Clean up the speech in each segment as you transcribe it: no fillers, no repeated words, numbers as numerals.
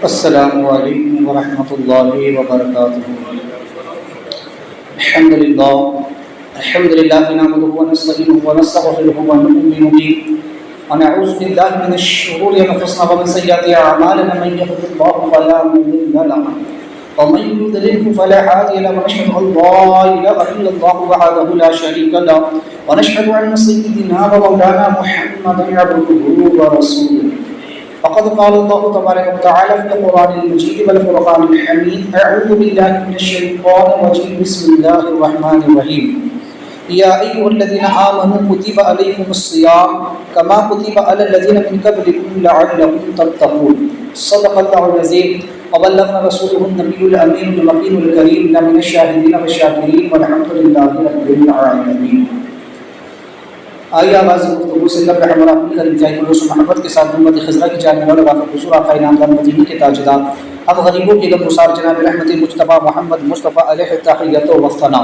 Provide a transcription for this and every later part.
السلام علیکم ورحمۃ اللہ وبرکاتہ۔ الحمد للہ نحمده ونستعینه ونستغفره ونؤمن به ونعوذ باللہ من الشرور انفسنا ومن سیئات اعمالنا من يهده الله فلا مضل له ومن يضلل فلا هادي له ونشهد ان لا اله الا الله وحده لا شريك له ونشهد ان سيدنا ومولانا محمدا عبده ورسوله فقد قال الله تبارك وتعالى في القرآن المجيد والفرقان الحميد أعوذ بالله من الشيطان الرجيم بسم الله الرحمن الرحيم يا أيها الذين آمنوا كتب عليكم الصيام كما كتب على الذين من قبلكم لعلكم تتقون صدق الله العظيم وبلغنا رسوله النبي الأمين المكين الكريم من الشاهدين والشاكرين والحمد لله رب العالمين۔ آئیے آواز گفتگو سے قبل ہمارا اپنی کر انتہائی خلوص و محبت کے ساتھ امت خضرہ کی جانب والا واقع حضور آقا انعام مدینی کے تاجدار اب غریبوں کے غم گسار جناب رحمت مجتبیٰ محمد مصطفیٰ علیہ تحیت و ثنا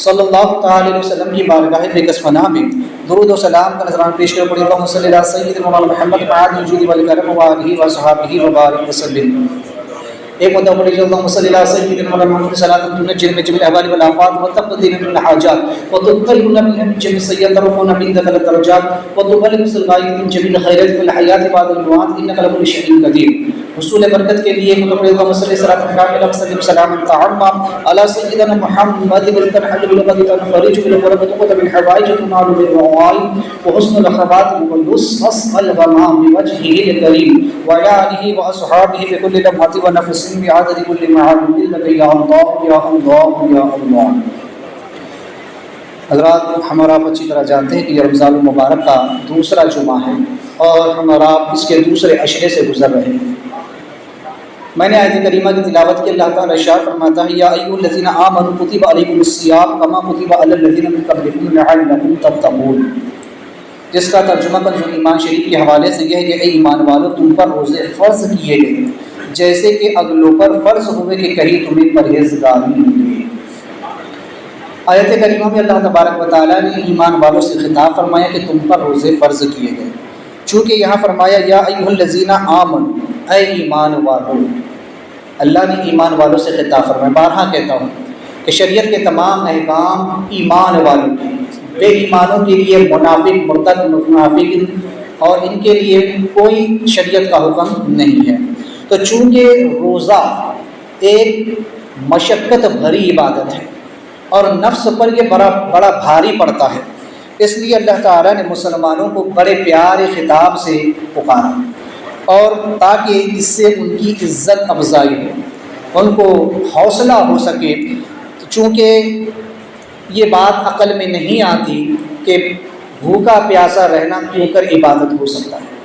صلی اللہ تعالی علیہ وسلم کی بارگاہ بےکس پناہ میں درود و سلام کا نذران پیش کرو پڑھی اللہم صلی علی سیدنا مولانا محمد معاذ الجود والکرم وآلہ وصحابہ وبارک وسلم۔ ایک مدعو پڑھی اللہم صلی علی سیدنا مولانا محمد صلاۃ تنجینا من جمیع الاحوال والآفات وتقضینا من الحاجات وتطهرنا منها من جميع السيئات وترفعنا عندك الدرجات وتبلغنا الغايات من جميع الخيرات في الحياة بعد الممات انك على كل شيء قدير۔ حصول برکت کے لیے مطلب اللہم صلی صلاۃ کاملہ وسلم سلاما تعما علی سیدنا محمد والتنحل بالغد تنفرج بالقرب وتقضى بالحوائج وتنال بالرغائب وحسن الاخوات ويستصقى الغمام بوجهه الكريم وعلى آله واصحابه في كل لمحة ونفس بعدد كل معلوم لك يا الله يا الله يا الله۔ حضرات، ہم اور آپ اچھی طرح جانتے ہیں کہ یہ رمضان المبارک کا دوسرا جمعہ ہے اور ہم اور آپ اس کے دوسرے عشرے سے گزر رہے ہیں۔ میں نے آیت کریمہ کی تلاوت کی، اللہ تعالیٰ ارشاد فرماتا ہے یا ایھا الذین آمنوا کتب علیکم الصیام کما کتب علی الذین من قبلکم لعلکم تتقون، جس کا ترجمہ کنز ایمان شریف کے حوالے سے یہ ہے کہ اے ایمان والو، تم پر روزے فرض کیے گئے جیسے کہ اگلوں پر فرض ہوئے کہ کہیں تمہیں پرہیزگاری ملے۔ آیت کریمہ میں اللہ تبارک و تعالیٰ نے ایمان والوں سے خطاب فرمایا کہ تم پر روزے فرض کیے گئے، چونکہ یہاں فرمایا یا ایھا الذین آمنوا، اے ایمان والو۔ اللہ نے ایمان والوں سے خطاب فرمایا۔ بارہا کہتا ہوں کہ شریعت کے تمام احکام ایمان والوں کے، بے ایمانوں کے لیے منافق، مرتد، منافق اور ان کے لیے کوئی شریعت کا حکم نہیں ہے۔ تو چونکہ روزہ ایک مشقت بھری عبادت ہے اور نفس پر یہ بڑا بھاری پڑتا ہے، اس لیے اللہ تعالیٰ نے مسلمانوں کو بڑے پیارے خطاب سے پکارا، اور تاکہ اس سے ان کی عزت افزائی ہو، ان کو حوصلہ ہو سکے، چونکہ یہ بات عقل میں نہیں آتی کہ بھوکا پیاسا رہنا کیوں کر عبادت ہو سکتا ہے،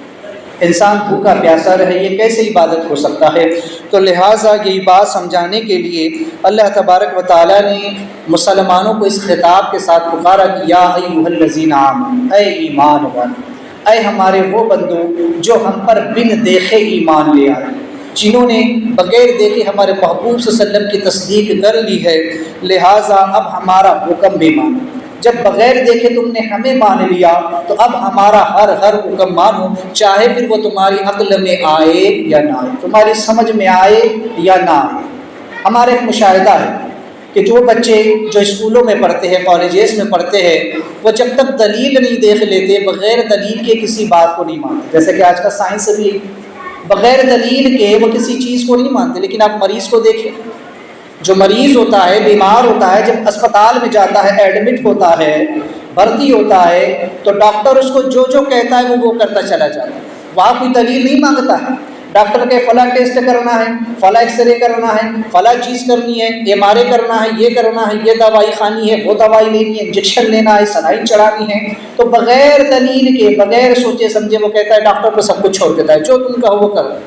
انسان بھوکا پیاسا رہے یہ کیسے عبادت ہو سکتا ہے۔ تو لہٰذا یہی بات سمجھانے کے لیے اللہ تبارک و تعالیٰ نے مسلمانوں کو اس خطاب کے ساتھ پکارا کہ یا ایھا الذین آمنوا، اے ایمان والو، اے ہمارے وہ بندوں جو ہم پر بن دیکھے ایمان لے آئے، جنہوں نے بغیر دیکھے ہمارے محبوب صلی اللہ علیہ وسلم کی تصدیق کر لی ہے، لہٰذا اب ہمارا حکم بھی مانو۔ جب بغیر دیکھے تم نے ہمیں مان لیا تو اب ہمارا ہر حکم مانو، چاہے پھر وہ تمہاری عقل میں آئے یا نہ آئے، تمہاری سمجھ میں آئے یا نہ آئے۔ ہمارا ایک مشاہدہ ہے کہ جو بچے جو اسکولوں میں پڑھتے ہیں، کالجز میں پڑھتے ہیں، وہ جب تک دلیل نہیں دیکھ لیتے، بغیر دلیل کے کسی بات کو نہیں مانتے۔ جیسے کہ آج کا سائنس بھی بغیر دلیل کے وہ کسی چیز کو نہیں مانتے، لیکن آپ مریض کو دیکھیں، جو مریض ہوتا ہے، بیمار ہوتا ہے، جب اسپتال میں جاتا ہے، ایڈمٹ ہوتا ہے، بھرتی ہوتا ہے، تو ڈاکٹر اس کو جو جو کہتا ہے وہ کرتا چلا جاتا ہے، وہاں کوئی دلیل نہیں مانگتا ہے۔ ڈاکٹر کے فلاں ٹیسٹ کرنا ہے، فلاں ایکس رے کرنا ہے، فلاں چیز کرنی ہے، ایم آر اے کرنا ہے، یہ کرنا ہے، یہ دوائی کھانی ہے، وہ دوائی لینی ہے، انجیکشن لینا ہے، سلائن چڑھانی ہے، تو بغیر دلیل کے، بغیر سوچے سمجھے وہ کہتا ہے، ڈاکٹر کو سب کچھ چھوڑ دیتا ہے، جو تم کہو وہ کرو،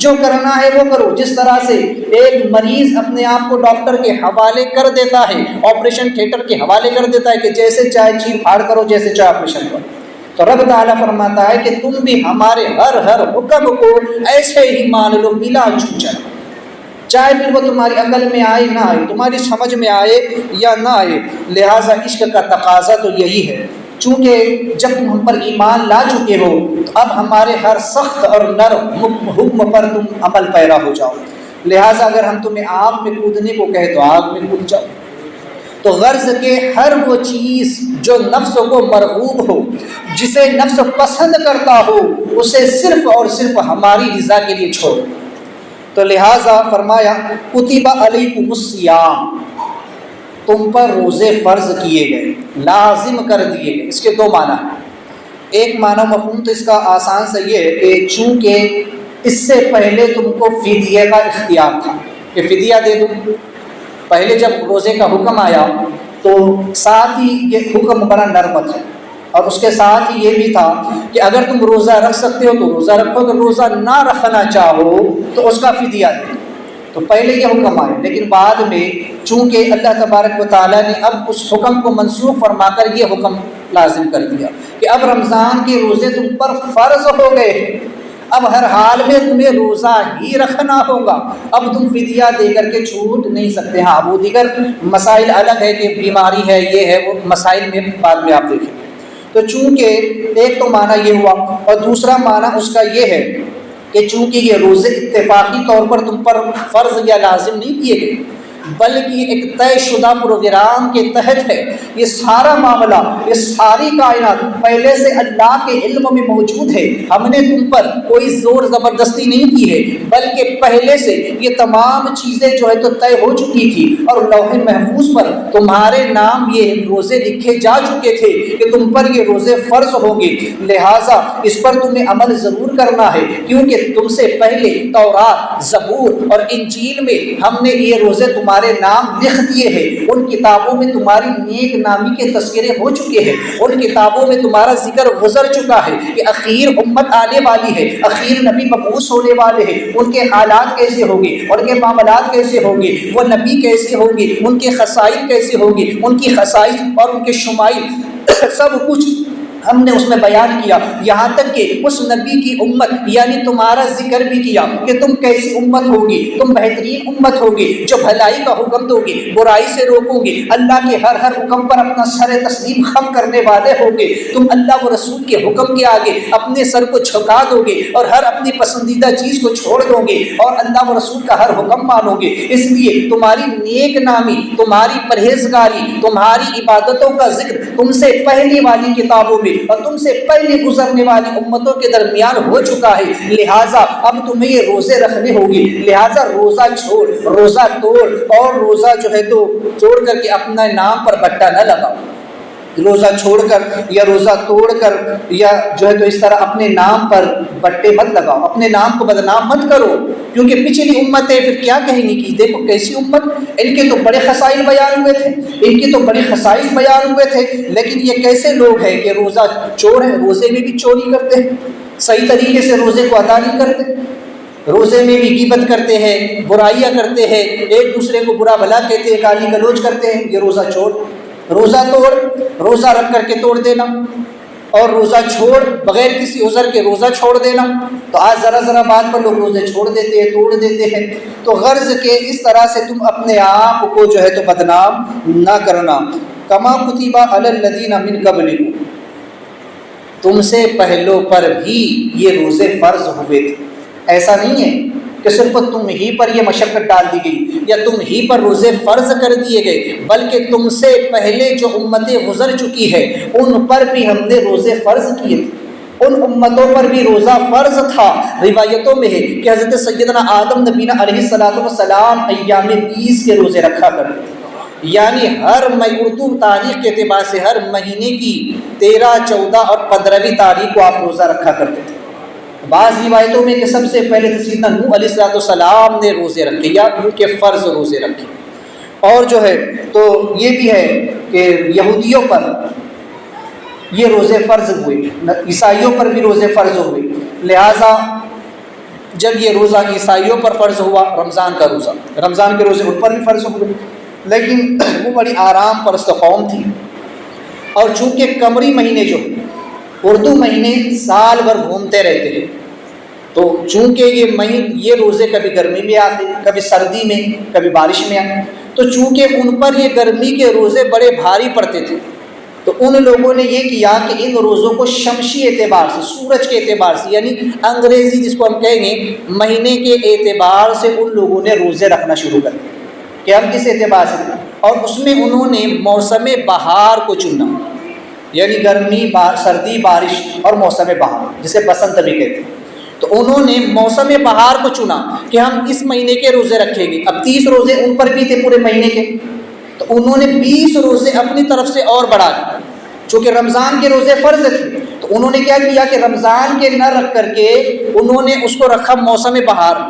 جو کرنا ہے وہ کرو۔ جس طرح سے ایک مریض اپنے آپ کو ڈاکٹر کے حوالے کر دیتا ہے، آپریشن تھیٹر کے حوالے کر دیتا ہے کہ جیسے چاہے چیر پھاڑ کرو، جیسے چاہے آپریشن کرو، تو رب تعالیٰ فرماتا ہے کہ تم بھی ہمارے ہر حکم کو ایسے ہی مان لو بلا چوچن، چاہے پھر وہ تمہاری عقل میں آئے نہ آئے، تمہاری سمجھ میں آئے یا نہ آئے۔ لہٰذا عشق کا تقاضا تو یہی ہے، چونکہ جب تم ہم پر ایمان لا چکے ہو تو اب ہمارے ہر سخت اور نرم حکم پر تم عمل پیرا ہو جاؤ، لہٰذا اگر ہم تمہیں آگ میں کودنے کو کہیں تو آگ میں کود جاؤ۔ تو غرض کہ ہر وہ چیز جو نفس کو مرغوب ہو، جسے نفس پسند کرتا ہو، اسے صرف اور صرف ہماری رضا کے لیے چھوڑو۔ تو لہٰذا فرمایا کتب علیکم الصیام، تم پر روزے فرض کیے گئے، لازم کر دیے گئے۔ اس کے دو معنی ہیں۔ ایک معنی مفہوم تو اس کا آسان سے یہ ہے کہ چونکہ اس سے پہلے تم کو فدیے کا اختیار تھا کہ فدیہ دے دو، پہلے جب روزے کا حکم آیا تو ساتھ ہی یہ حکم بڑا نرم تھا، اور اس کے ساتھ ہی یہ بھی تھا کہ اگر تم روزہ رکھ سکتے ہو تو روزہ رکھو، اگر روزہ نہ رکھنا چاہو تو اس کا فدیہ دے۔ تو پہلے یہ حکم آئے، لیکن بعد میں چونکہ اللہ تبارک و تعالیٰ نے اب اس حکم کو منسوخ فرما کر یہ حکم لازم کر دیا کہ اب رمضان کے روزے تم پر فرض ہو گئے، اب ہر حال میں تمہیں روزہ ہی رکھنا ہوگا، اب تم فدیہ دے کر کے چھوٹ نہیں سکتے۔ ہاں وہ دیگر مسائل الگ ہے کہ بیماری ہے، یہ ہے، وہ مسائل میں بعد میں آپ دیکھیں۔ تو چونکہ ایک تو معنی یہ ہوا، اور دوسرا معنی اس کا یہ ہے کہ چونکہ یہ روزے اتفاقی طور پر تم پر فرض یا لازم نہیں کیے گئے، بلکہ ایک طے شدہ پروگرام کے تحت ہے۔ یہ سارا معاملہ، یہ ساری کائنات پہلے سے اللہ کے علم میں موجود ہے، ہم نے تم پر کوئی زور زبردستی نہیں کی ہے، بلکہ پہلے سے یہ تمام چیزیں جو ہے تو طے ہو چکی تھی، اور لوح محفوظ پر تمہارے نام یہ روزے لکھے جا چکے تھے کہ تم پر یہ روزے فرض ہوں گے، لہٰذا اس پر تمہیں عمل ضرور کرنا ہے، کیونکہ تم سے پہلے تورات، زبور اور انجیل میں ہم نے یہ روزے تمہارے نام لکھ دیے ہیں، ان کتابوں میں تمہاری نیک نامی کے تذکرے ہو چکے ہیں، ان کتابوں میں تمہارا ذکر گزر چکا ہے کہ اخیر امت آنے والی ہے، اخیر نبی مبعوث ہونے والے ہیں، ان کے حالات کیسے ہوں گے، ان کے معاملات کیسے ہوں گے، وہ نبی کیسے ہوں گے، ان کے خصائل کیسے ہوں گے، ان کی خصائص اور ان کے شمائل سب کچھ ہم نے اس میں بیان کیا، یہاں تک کہ اس نبی کی امت یعنی تمہارا ذکر بھی کیا کہ تم کیسی امت ہوگی، تم بہترین امت ہوگی جو بھلائی کا حکم دو گے، برائی سے روکو گے، اللہ کے ہر حکم پر اپنا سر تسلیم خم کرنے والے ہوگے، تم اللہ و رسول کے حکم کے آگے اپنے سر کو جھکا دو گے اور ہر اپنی پسندیدہ چیز کو چھوڑ دو گے اور اللہ و رسول کا ہر حکم مانو گے۔ اس لیے تمہاری نیک نامی، تمہاری پرہیزگاری، تمہاری عبادتوں کا ذکر تم سے پہلی والی کتابوں میں اور تم سے پہلے گزرنے والی امتوں کے درمیان ہو چکا ہے، لہٰذا اب تمہیں یہ روزے رکھنے ہوں گے، لہٰذا روزہ چھوڑ، روزہ توڑ، اور روزہ جو ہے تو توڑ کر کے اپنا نام پر بٹا نہ لگاؤ، روزہ چھوڑ کر یا روزہ توڑ کر یا جو ہے تو اس طرح اپنے نام پر بٹے مت لگاؤ، اپنے نام کو بدنام مت کرو، کیونکہ پچھلی امتیں پھر کیا کہیں گی کہ دیکھو کیسی امت، ان کے تو بڑے خصائل بیان ہوئے تھے، ان کی تو بڑے خصائص بیان ہوئے تھے، لیکن یہ کیسے لوگ ہیں کہ روزہ چور ہیں، روزے میں بھی چوری کرتے ہیں، صحیح طریقے سے روزے کو ادا نہیں کرتے، روزے میں بھی غیبت کرتے ہیں، برائیاں کرتے ہیں، ایک دوسرے کو برا بھلا کہتے ہیں، گالی گلوچ کرتے ہیں، یہ روزہ چور۔ روزہ توڑ، روزہ رکھ کر کے توڑ دینا، اور روزہ چھوڑ بغیر کسی عذر کے روزہ چھوڑ دینا، تو آج ذرا بات پر لوگ روزے چھوڑ دیتے ہیں، توڑ دیتے ہیں۔ تو غرض کہ اس طرح سے تم اپنے آپ کو جو ہے تو بدنام نہ کرنا۔ کما کتب علی الذین من قبلکم، تم سے پہلوں پر بھی یہ روزے فرض ہوئے تھے، ایسا نہیں ہے کہ صرف تم ہی پر یہ مشقت ڈال دی گئی یا تم ہی پر روزے فرض کر دیے گئے، بلکہ تم سے پہلے جو امتیں گزر چکی ہے ان پر بھی ہم نے روزے فرض کیے تھے، ان امتوں پر بھی روزہ فرض تھا۔ روایتوں میں ہے کہ حضرت سیدنا آدم نبینا علیہ السلام ایام 20 کے روزے رکھا کرتے تھے، یعنی ہر اردو تاریخ کے اعتبار سے ہر مہینے کی 13، 14 اور 15ویں تاریخ کو آپ روزہ رکھا کرتے تھے۔ بعض روایتوں میں کہ سب سے پہلے سیدنا نوح علیہ السلام نے روزے رکھے یا ان کے فرض روزے رکھے، اور جو ہے تو یہ بھی ہے کہ یہودیوں پر یہ روزے فرض ہوئے، عیسائیوں پر بھی روزے فرض ہوئے، لہٰذا جب یہ روزہ عیسائیوں پر فرض ہوا، رمضان کا روزہ، رمضان کے روزے ان پر بھی فرض ہوئے، لیکن وہ بڑی آرام پرست قوم تھی، اور چونکہ قمری مہینے جو اردو مہینے سال بھر گھومتے رہتے ہیں، تو چونکہ یہ روزے کبھی گرمی میں آتے، کبھی سردی میں، کبھی بارش میں آتے، تو چونکہ ان پر یہ گرمی کے روزے بڑے بھاری پڑتے تھے، تو ان لوگوں نے یہ کیا کہ ان روزوں کو شمسی اعتبار سے، سورج کے اعتبار سے، یعنی انگریزی جس کو ہم کہیں گے مہینے کے اعتبار سے ان لوگوں نے روزے رکھنا شروع کر دیے کہ ہم کس اعتبار سے، اور اس میں انہوں نے موسم بہار کو چنا، یعنی گرمی، سردی، بارش اور موسم بہار جسے بسنت بھی کہتے ہیں۔ تو انہوں نے موسم بہار کو چنا کہ ہم اس مہینے کے روزے رکھیں گے۔ اب 30 روزے ان پر بھی تھے پورے مہینے کے، تو انہوں نے 20 روزے اپنی طرف سے اور بڑھا دیے، چونکہ رمضان کے روزے فرض تھے۔ تو انہوں نے کیا کیا کہ رمضان کے نہ رکھ کر کے انہوں نے اس کو رکھا موسم بہار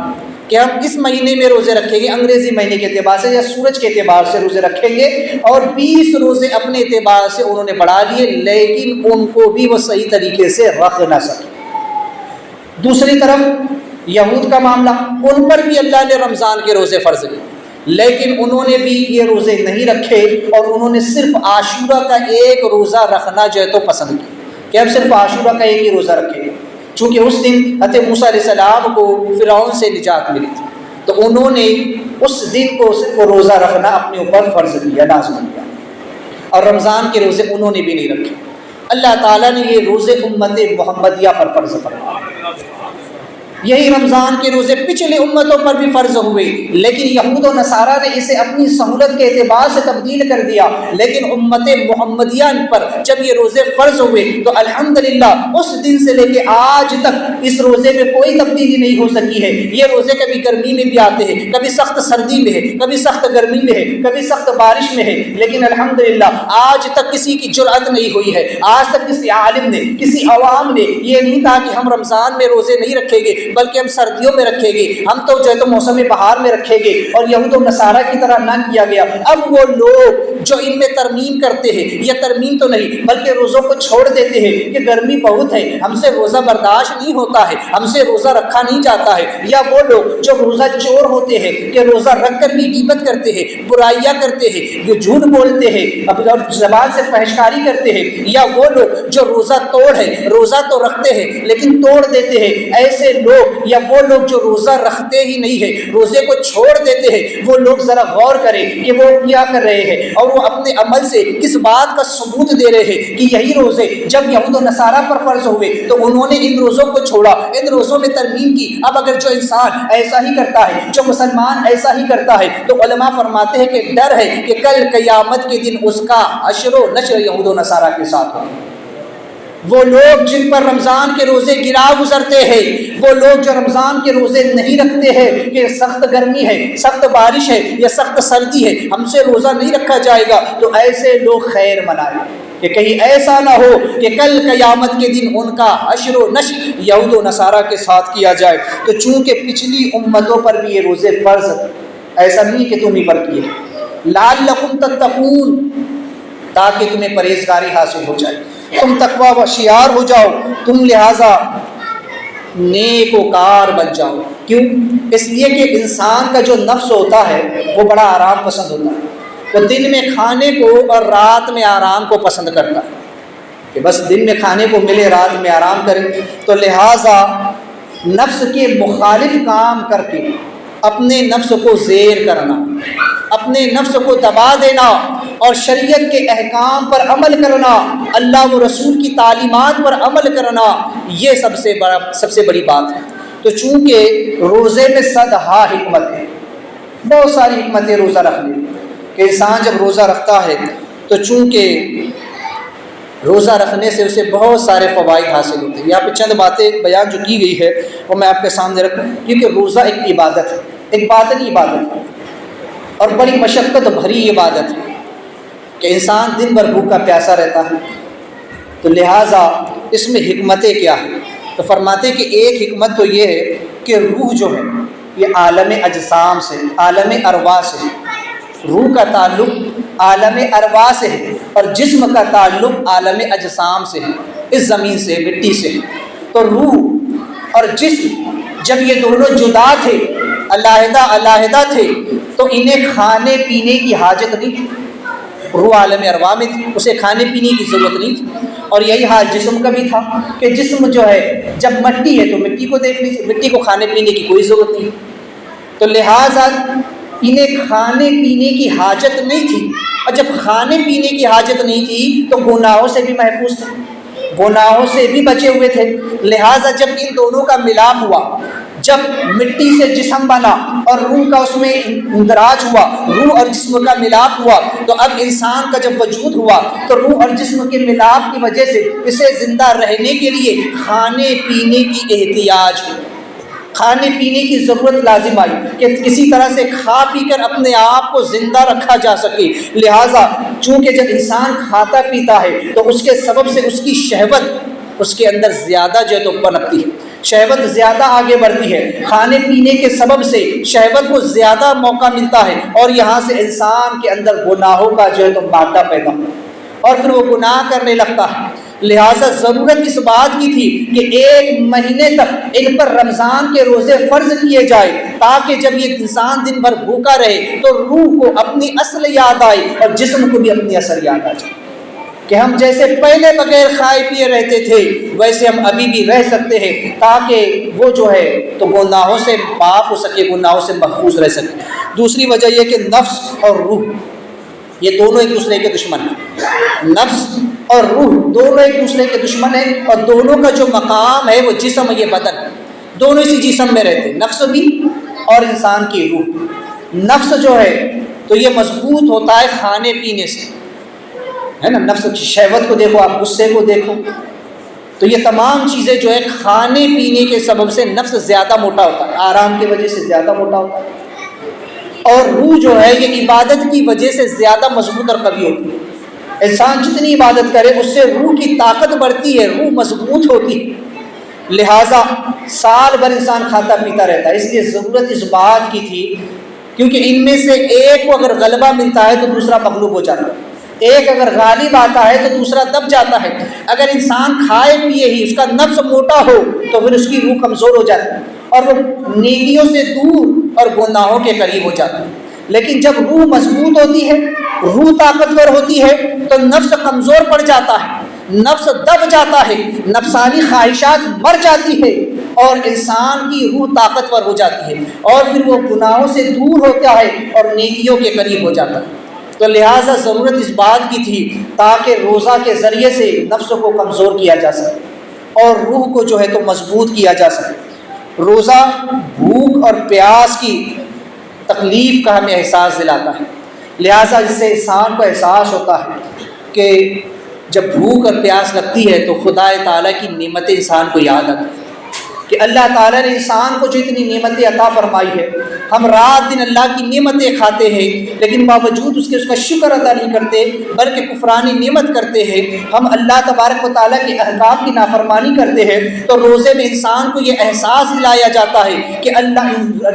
کہ ہم اس مہینے میں روزے رکھیں گے، انگریزی مہینے کے اعتبار سے یا سورج کے اعتبار سے روزے رکھیں گے، اور 20 روزے اپنے اعتبار سے انہوں نے بڑھا لیے، لیکن ان کو بھی وہ صحیح طریقے سے رکھ نہ سکے۔ دوسری طرف یہود کا معاملہ، ان پر بھی اللہ نے رمضان کے روزے فرض کیے، لیکن انہوں نے بھی یہ روزے نہیں رکھے، اور انہوں نے صرف عاشورہ کا ایک روزہ رکھنا جو ہے تو پسند کیا کہ ہم صرف عاشورہ کا ایک ہی روزہ رکھیں گے، چونکہ اس دن حضرت موسیٰ علیہ السلام کو فرعون سے نجات ملی تھی، تو انہوں نے اس دن کو صرف روزہ رکھنا اپنے اوپر فرض کیا، لازم کیا، اور رمضان کے روزے انہوں نے بھی نہیں رکھے۔ اللہ تعالیٰ نے یہ روزے امت محمدیہ پر فرض فرمایا۔ یہی رمضان کے روزے پچھلی امتوں پر بھی فرض ہوئے، لیکن یہود و نصارہ نے اسے اپنی سہولت کے اعتبار سے تبدیل کر دیا، لیکن امت محمدیہ پر جب یہ روزے فرض ہوئے تو الحمدللہ اس دن سے لے کے آج تک اس روزے میں کوئی تبدیلی نہیں ہو سکی ہے۔ یہ روزے کبھی گرمی میں بھی آتے ہیں، کبھی سخت سردی میں ہے، کبھی سخت گرمی میں ہے، کبھی سخت بارش میں ہے، لیکن الحمدللہ آج تک کسی کی جرأت نہیں ہوئی ہے، آج تک کسی عالم نے، کسی عوام نے یہ نہیں کہا کہ ہم رمضان میں روزے نہیں رکھیں گے بلکہ ہم سردیوں میں رکھیں گے، ہم تو جو ہے تو موسم بہار میں رکھیں گے، اور یہود و نصارہ کی طرح نہ کیا گیا۔ اب وہ لوگ جو ان میں ترمیم کرتے ہیں، یا ترمیم تو نہیں بلکہ روزوں کو چھوڑ دیتے ہیں کہ گرمی بہت ہے، ہم سے روزہ برداشت نہیں ہوتا ہے، ہم سے روزہ رکھا نہیں جاتا ہے، یا وہ لوگ جو روزہ چور ہوتے ہیں کہ روزہ رکھ کر بھی غیبت کرتے ہیں، برائیاں کرتے ہیں، جو جھوٹ بولتے ہیں اور زبان سے فحشکاری کرتے ہیں، یا وہ لوگ جو روزہ توڑ ہے، روزہ تو رکھتے ہیں لیکن توڑ دیتے ہیں، ایسے لوگ یا وہ لوگ جو روزہ رکھتے ہی نہیں ہے، روزے کو چھوڑ دیتے ہیں، وہ لوگ ذرا غور کریں کہ وہ کیا کر رہے ہیں، اور وہ اپنے عمل سے کس بات کا ثبوت دے رہے ہیں کہ یہی روزے جب یہود و نصارہ پر فرض ہوئے تو انہوں نے ان روزوں کو چھوڑا، ان روزوں میں ترمیم کی۔ اب اگر جو انسان ایسا ہی کرتا ہے، جو مسلمان ایسا ہی کرتا ہے، تو علماء فرماتے ہیں کہ ڈر ہے کہ کل قیامت کے دن اس کا حشر و نشر یہود و نصارہ کے ساتھ ہو۔ وہ لوگ جن پر رمضان کے روزے گرا گزرتے ہیں، وہ لوگ جو رمضان کے روزے نہیں رکھتے ہیں کہ سخت گرمی ہے، سخت بارش ہے یا سخت سردی ہے، ہم سے روزہ نہیں رکھا جائے گا، تو ایسے لوگ خیر منائیں کہ کہیں ایسا نہ ہو کہ کل قیامت کے دن ان کا حشر و نشر یہود و نصارہ کے ساتھ کیا جائے۔ تو چونکہ پچھلی امتوں پر بھی یہ روزے فرض، ایسا نہیں کہ تم ہی پر کیے، لعلکم تتقون، تاکہ تمہیں پرہیزگاری حاصل ہو جائے، تم تقوی و شیار ہو جاؤ، تم لہٰذا نیک و کار بن جاؤ۔ کیوں؟ اس لیے کہ انسان کا جو نفس ہوتا ہے وہ بڑا آرام پسند ہوتا ہے، وہ دن میں کھانے کو اور رات میں آرام کو پسند کرتا ہے کہ بس دن میں کھانے کو ملے، رات میں آرام کرے، تو لہٰذا نفس کے مخالف کام کر کے اپنے نفس کو زیر کرنا، اپنے نفس کو دبا دینا اور شریعت کے احکام پر عمل کرنا، اللہ و رسول کی تعلیمات پر عمل کرنا، یہ سب سے بڑی بات ہے۔ تو چونکہ روزے میں 100 حکمت ہے، بہت ساری حکمتیں روزہ رکھنے کہ انسان جب روزہ رکھتا ہے تو چونکہ روزہ رکھنے سے اسے بہت سارے فوائد حاصل ہوتے ہیں۔ یہاں پہ چند باتیں بیان جو کی گئی ہے وہ میں آپ کے سامنے رکھوں، کیونکہ روزہ ایک عبادت ہے، ایک باطنی عبادت ہے اور بڑی مشقت بھری عبادت ہے کہ انسان دن بھر بھوکا پیاسا رہتا ہے، تو لہٰذا اس میں حکمتیں کیا ہیں؟ تو فرماتے کہ ایک حکمت تو یہ ہے کہ روح جو ہے یہ عالم اجسام سے، عالم ارواح سے، روح کا تعلق عالم ارواح سے ہے اور جسم کا تعلق عالم اجسام سے ہے، اس زمین سے، مٹی سے۔ تو روح اور جسم جب یہ دونوں جدا تھے، علیحدہ علیحدہ تھے، تو انہیں کھانے پینے کی حاجت نہیں تھی۔ روح عالم ارواح میں تھی، اسے کھانے پینے کی ضرورت نہیں تھی، اور یہی حال جسم کا بھی تھا کہ جسم جو ہے جب مٹی ہے تو مٹی کو دیکھ لیجیے، مٹی کو کھانے پینے کی کوئی ضرورت نہیں، تو لہٰذا انہیں کھانے پینے کی حاجت نہیں تھی، اور جب کھانے پینے کی حاجت نہیں تھی تو گناہوں سے بھی محفوظ تھے، گناہوں سے بھی بچے ہوئے تھے۔ لہٰذا جب ان دونوں کا ملاپ ہوا، جب مٹی سے جسم بنا اور روح کا اس میں اندراج ہوا، روح اور جسم کا ملاپ ہوا، تو اب انسان کا جب وجود ہوا تو روح اور جسم کے ملاپ کی وجہ سے اسے زندہ رہنے کے لیے کھانے پینے کی احتیاج ہوئی، کھانے پینے کی ضرورت لازم آئی کہ کسی طرح سے کھا پی کر اپنے آپ کو زندہ رکھا جا سکے۔ لہٰذا چونکہ جب انسان کھاتا پیتا ہے تو اس کے سبب سے اس کی شہوت اس کے اندر زیادہ جو ہے تو پنپتی ہے، شہوت زیادہ آگے بڑھتی ہے، کھانے پینے کے سبب سے شہوت کو زیادہ موقع ملتا ہے، اور یہاں سے انسان کے اندر گناہوں کا جو ہے تو مادہ پیدا ہو اور پھر وہ گناہ کرنے لگتا ہے۔ لہٰذا ضرورت اس بات کی تھی کہ 1 مہینے تک ان پر رمضان کے روزے فرض کیے جائے، تاکہ جب یہ انسان دن بھر بھوکا رہے تو روح کو اپنی اصل یاد آئے اور جسم کو بھی اپنی اصل یاد آ جائے کہ ہم جیسے پہلے بغیر کھائے پیے رہتے تھے ویسے ہم ابھی بھی رہ سکتے ہیں، تاکہ وہ جو ہے تو گناہوں سے معاف ہو سکے، گناہوں سے محفوظ رہ سکے۔ دوسری وجہ یہ کہ نفس اور روح یہ دونوں ایک دوسرے کے دشمن ہیں، نفس اور روح دونوں ایک دوسرے کے دشمن ہیں، اور دونوں کا جو مقام ہے وہ جسم، یہ بدن، دونوں اسی جسم میں رہتے ہیں، نفس بھی اور انسان کی روح۔ نفس جو ہے تو یہ مضبوط ہوتا ہے کھانے پینے سے، ہے نا، نفس کی شہوت کو دیکھو، آپ غصے کو دیکھو، تو یہ تمام چیزیں جو ہے کھانے پینے کے سبب سے نفس زیادہ موٹا ہوتا ہے، آرام کی وجہ سے زیادہ موٹا ہوتا ہے، اور روح جو ہے یہ عبادت کی وجہ سے زیادہ مضبوط اور قوی ہوتی ہے۔ انسان جتنی عبادت کرے اس سے روح کی طاقت بڑھتی ہے، روح مضبوط ہوتی ہے۔ لہٰذا سال بھر انسان کھاتا پیتا رہتا ہے، اس لیے ضرورت اس بات کی تھی، کیونکہ ان میں سے ایک کو اگر غلبہ ملتا ہے تو دوسرا مغلوب ہو جاتا ہے، ایک اگر غالب آتا ہے تو دوسرا دب جاتا ہے۔ اگر انسان کھائے پیے ہی اس کا نفس موٹا ہو تو پھر اس کی روح کمزور ہو جاتی ہے اور وہ نیکیوں سے دور اور گناہوں کے قریب ہو جاتا ہے۔ لیکن جب روح مضبوط ہوتی ہے، روح طاقتور ہوتی ہے تو نفس کمزور پڑ جاتا ہے، نفس دب جاتا ہے، نفسانی خواہشات مر جاتی ہے اور انسان کی روح طاقتور ہو جاتی ہے، اور پھر وہ گناہوں سے دور ہوتا ہے اور نیکیوں کے قریب ہو جاتا ہے۔ تو لہٰذا ضرورت اس بات کی تھی تاکہ روزہ کے ذریعے سے نفس کو کمزور کیا جا سکے اور روح کو جو ہے تو مضبوط کیا جا سکے۔ روزہ بھوک اور پیاس کی تکلیف کا ہمیں احساس دلاتا ہے، لہٰذا اس سے انسان کو احساس ہوتا ہے کہ جب بھوک اور پیاس لگتی ہے تو خدا تعالیٰ کی نعمتیں انسان کو یاد آتی ہیں کہ اللہ تعالیٰ نے انسان کو جو اتنی نعمتیں عطا فرمائی ہے، ہم رات دن اللہ کی نعمتیں کھاتے ہیں لیکن باوجود اس کے اس کا شکر ادا نہیں کرتے بلکہ کفران نعمت کرتے ہیں، ہم اللہ تبارک و تعالیٰ کے احکام کی نافرمانی کرتے ہیں۔ تو روزے میں انسان کو یہ احساس دلایا جاتا ہے کہ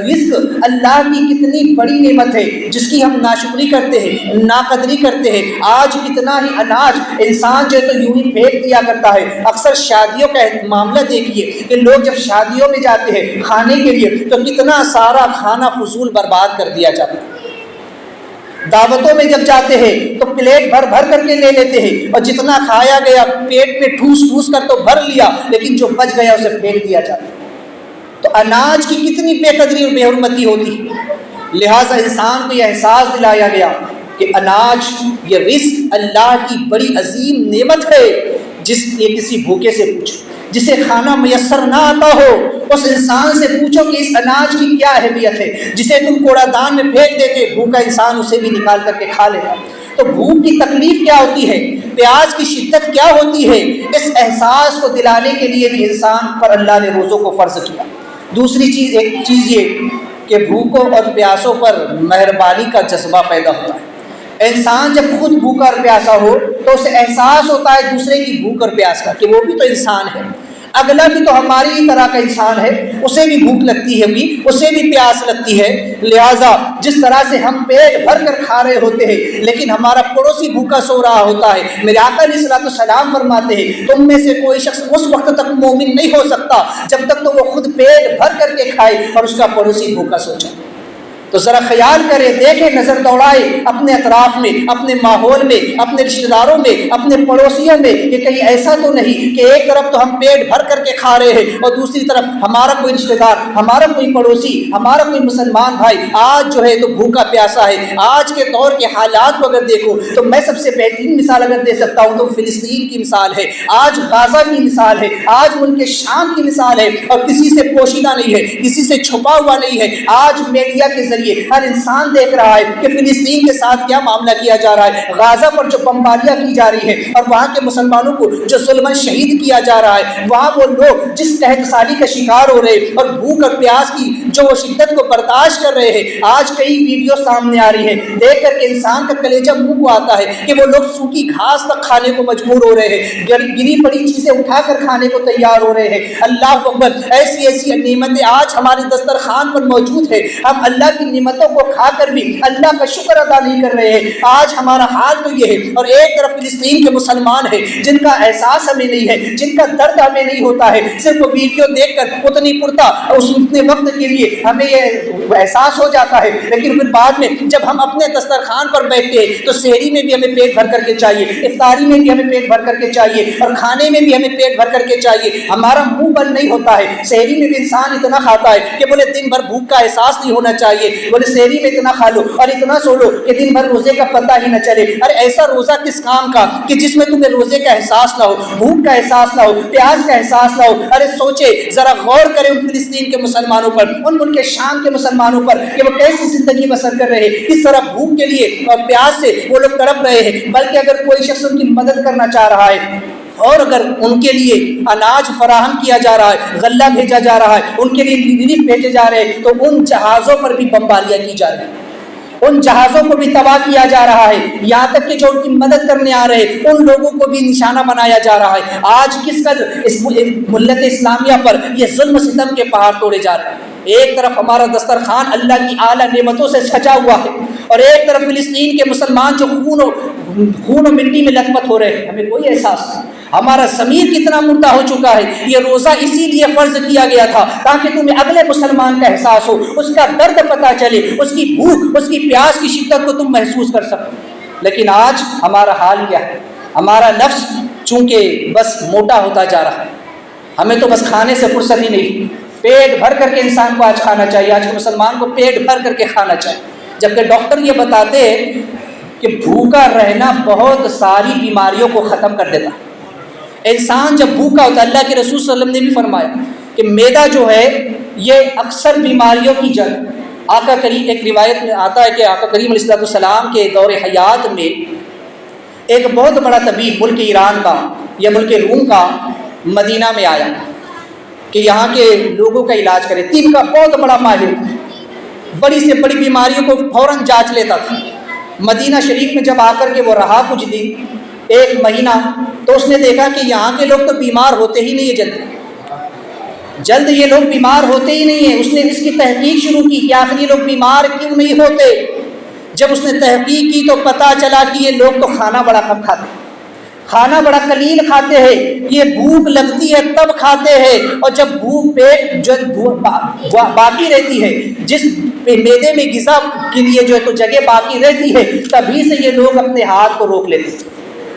رزق اللہ کی کتنی بڑی نعمت ہے جس کی ہم ناشکری کرتے ہیں، ناقدری کرتے ہیں۔ آج کتنا ہی اناج انسان جو ہے تو یوں ہی پھینک دیا کرتا ہے۔ اکثر شادیوں کا معاملہ دیکھیے کہ لوگ جب شادیوں میں جاتے ہیں کھانے کے لیے تو کتنا سارا کھانا فضول برباد کر دیا جاتا ہے۔ دعوتوں میں جب جاتے ہیں تو پلیٹ بھر بھر کر کے لے لیتے ہیں اور جتنا کھایا گیا پیٹ میں ٹھوس ٹھوس کر تو بھر لیا، لیکن جو بچ گیا اسے پھینک دیا جاتا ہے۔ تو اناج کی کتنی بے قدری اور بے حرمتی ہوتی ہے۔ لہٰذا انسان کو یہ احساس دلایا گیا کہ اناج یہ رزق اللہ کی بڑی عظیم نعمت ہے، جس یہ کسی بھوکے سے پوچھو، جسے کھانا میسر نہ آتا ہو اس انسان سے پوچھو کہ اس اناج کی کیا اہمیت ہے، جسے تم کوڑا دان میں پھینک دیتے، بھوکا انسان اسے بھی نکال کر کے کھا لیتا۔ تو بھوک کی تکلیف کیا ہوتی ہے، پیاس کی شدت کیا ہوتی ہے، اس احساس کو دلانے کے لیے بھی انسان پر اللہ نے روزوں کو فرض کیا۔ دوسری چیز ایک چیز یہ کہ بھوکوں اور پیاسوں پر مہربانی کا جذبہ پیدا ہوتا ہے۔ انسان جب خود بھوکا اور پیاسا ہو تو اسے احساس ہوتا ہے دوسرے کی بھوک اور پیاس کا کہ وہ بھی تو انسان ہے، اگلا بھی تو ہماری ہی طرح کا انسان ہے، اسے بھی بھوک لگتی ہے، بھی اسے بھی پیاس لگتی ہے۔ لہٰذا جس طرح سے ہم پیٹ بھر کر کھا رہے ہوتے ہیں لیکن ہمارا پڑوسی بھوکا سو رہا ہوتا ہے، میرے آقا علیہ الصلوۃ والسلام فرماتے ہیں تم میں سے کوئی شخص اس وقت تک مومن نہیں ہو سکتا جب تک تو وہ خود پیٹ بھر کر کے کھائے اور اس کا پڑوسی بھوکا سو جائے۔ تو ذرا خیال کرے، دیکھے، نظر دوڑائے اپنے اطراف میں، اپنے ماحول میں، اپنے رشتہ داروں میں، اپنے پڑوسیوں میں، کہ کہیں ایسا تو نہیں کہ ایک طرف تو ہم پیٹ بھر کر کے کھا رہے ہیں اور دوسری طرف ہمارا کوئی رشتہ دار، ہمارا کوئی پڑوسی، ہمارا کوئی مسلمان بھائی آج جو ہے تو بھوکا پیاسا ہے۔ آج کے دور کے حالات کو اگر دیکھو تو میں سب سے بہترین مثال اگر دے سکتا ہوں تو فلسطین کی مثال ہے، آج غازہ کی مثال ہے، آج ملک شام کی مثال ہے، اور کسی سے پوشیدہ نہیں ہے، کسی سے چھپا ہوا نہیں ہے۔ آج میڈیا کے ذریعے ہر انسان دیکھ رہا ہے کہ فلسطین کے ساتھ کیا معاملہ کیا جا رہا ہے، غازہ پر جو بمباریاں کی جا رہی ہے اور وہاں کے مسلمانوں کو جو ظلماً شہید کیا جا رہا ہے، وہاں وہ لوگ جس قحط سالی کا شکار ہو رہے اور بھوک اور پیاس کی جو وہ شدت کو برداشت کر رہے ہیں، آج کئی ویڈیو سامنے آ رہی ہے، دیکھ کر کے انسان کا کلیجہ منہ کو آتا ہے کہ وہ لوگ سوکھی گھاس تک کھانے کو مجبور ہو رہے ہیں، گری پڑی چیزیں اٹھا کر کھانے کو تیار ہو رہے ہیں۔ اللہ اکبر، ایسی ایسی نعمتیں آج ہمارے دسترخوان پر موجود ہے، ہم اللہ کی نعمتوں کو کھا کر بھی اللہ کا شکر ادا نہیں کر رہے ہیں۔ آج ہمارا حال تو یہ ہے، اور ایک طرف فلسطین کے مسلمان ہیں جن کا احساس ہمیں نہیں ہے، جن کا درد ہمیں نہیں ہوتا ہے، صرف وہ ویڈیو دیکھ کر اتنی پرتا اتنے وقت کے لیے ہمیں یہ احساس ہو جاتا ہے، لیکن پھر بعد میں جب ہم اپنے دسترخوان پر بیٹھتے ہیں تو سحری میں بھی ہمیں پیٹ بھر کر کے چاہیے، افطاری میں بھی ہمیں پیٹ بھر کر کے چاہیے، اور کھانے میں بھی ہمیں پیٹ بھر کر کے چاہیے۔ ہمارا منہ بند نہیں ہوتا ہے، سحری میں بھی انسان اتنا کھاتا ہے کہ بولے دن بھر بھوک کا احساس نہیں ہونا چاہیے، بولے سحری میں اتنا کھا لو اور اتنا سو لو کہ دن بھر روزے کا پتہ ہی نہ چلے۔ ارے ایسا روزہ کس کام کا کہ جس میں تمہیں روزے کا احساس نہ ہو، بھوک کا احساس نہ ہو، پیاس کا احساس نہ ہو۔ ارے سوچے، ذرا غور کرے ان فلسطین کے مسلمانوں پر، ان ملک شام کے مسلمانوں پر کہ وہ کیسی زندگی بسر کر رہے ہیں، کس طرح بھوک کے لیے اور پیاس سے وہ لوگ تڑپ رہے ہیں۔ بلکہ اگر کوئی شخص ان کی مدد کرنا چاہ رہا ہے اور اگر ان کے لیے اناج فراہم کیا جا رہا ہے، غلہ بھیجا جا رہا ہے، ان کے لیے ریلیف بھیجے جا رہے ہیں، تو ان جہازوں پر بھی بمباریاں کی جا رہی ہیں، ان جہازوں کو بھی تباہ کیا جا رہا ہے، یہاں تک کہ جو ان کی مدد کرنے آ رہے ہیں ان لوگوں کو بھی نشانہ بنایا جا رہا ہے۔ آج کس قدر اس ملت اسلامیہ پر یہ ظلم ستم کے پہاڑ توڑے جا رہے ہیں۔ ایک طرف ہمارا دسترخوان اللہ کی اعلیٰ نعمتوں سے سجا ہوا ہے، اور ایک طرف فلسطین کے مسلمان جو خون و مٹی میں لت پت ہو رہے ہیں، ہمیں کوئی احساس نہیں۔ ہمارا ضمیر کتنا مردہ ہو چکا ہے۔ یہ روزہ اسی لیے فرض کیا گیا تھا تاکہ تمہیں اگلے مسلمان کا احساس ہو، اس کا درد پتہ چلے، اس کی بھوک، اس کی پیاس کی شدت کو تم محسوس کر سکو۔ لیکن آج ہمارا حال کیا ہے؟ ہمارا نفس چونکہ بس موٹا ہوتا جا رہا ہے، ہمیں تو بس کھانے سے فرصت ہی نہیں۔ پیٹ بھر کر کے انسان کو آج کھانا چاہیے، آج کے مسلمان کو پیٹ بھر کر کے کھانا چاہیے، جبکہ ڈاکٹر یہ بتاتے ہیں کہ بھوکا رہنا بہت ساری بیماریوں کو ختم کر دیتا ہے۔ انسان جب بھوکا ہوتا ہے، اللہ کے رسول صلی اللہ علیہ وسلم نے بھی فرمایا کہ معدہ جو ہے یہ اکثر بیماریوں کی جڑ۔ آقا کریم، ایک روایت میں آتا ہے کہ آقا کریم علیہ السلام کے دور حیات میں ایک بہت بڑا طبیب ملک ایران کا یا ملک روم کا مدینہ میں آیا کہ یہاں کے لوگوں کا علاج کرے۔ طب کا بہت بڑا ماہر، بڑی سے بڑی بیماریوں کو فوراً جانچ لیتا تھا۔ مدینہ شریف میں جب آ کر کے وہ رہا کچھ دن، ایک مہینہ، تو اس نے دیکھا کہ یہاں کے لوگ تو بیمار ہوتے ہی نہیں ہیں، جلد یہ لوگ بیمار ہوتے ہی نہیں ہیں۔ اس نے اس کی تحقیق شروع کی کہ آخر یہ لوگ بیمار کیوں نہیں ہوتے۔ جب اس نے تحقیق کی تو پتہ چلا کہ یہ لوگ تو کھانا بڑا کم کھاتے ہیں، کھانا بڑا قلیل کھاتے ہیں، یہ بھوک لگتی ہے تب کھاتے ہیں، اور جب بھوک پیٹ جو باقی رہتی ہے، جس معدے میں غذا کے لیے جو ہے تو جگہ باقی رہتی ہے، تبھی سے یہ لوگ اپنے ہاتھ کو روک لیتے ہیں۔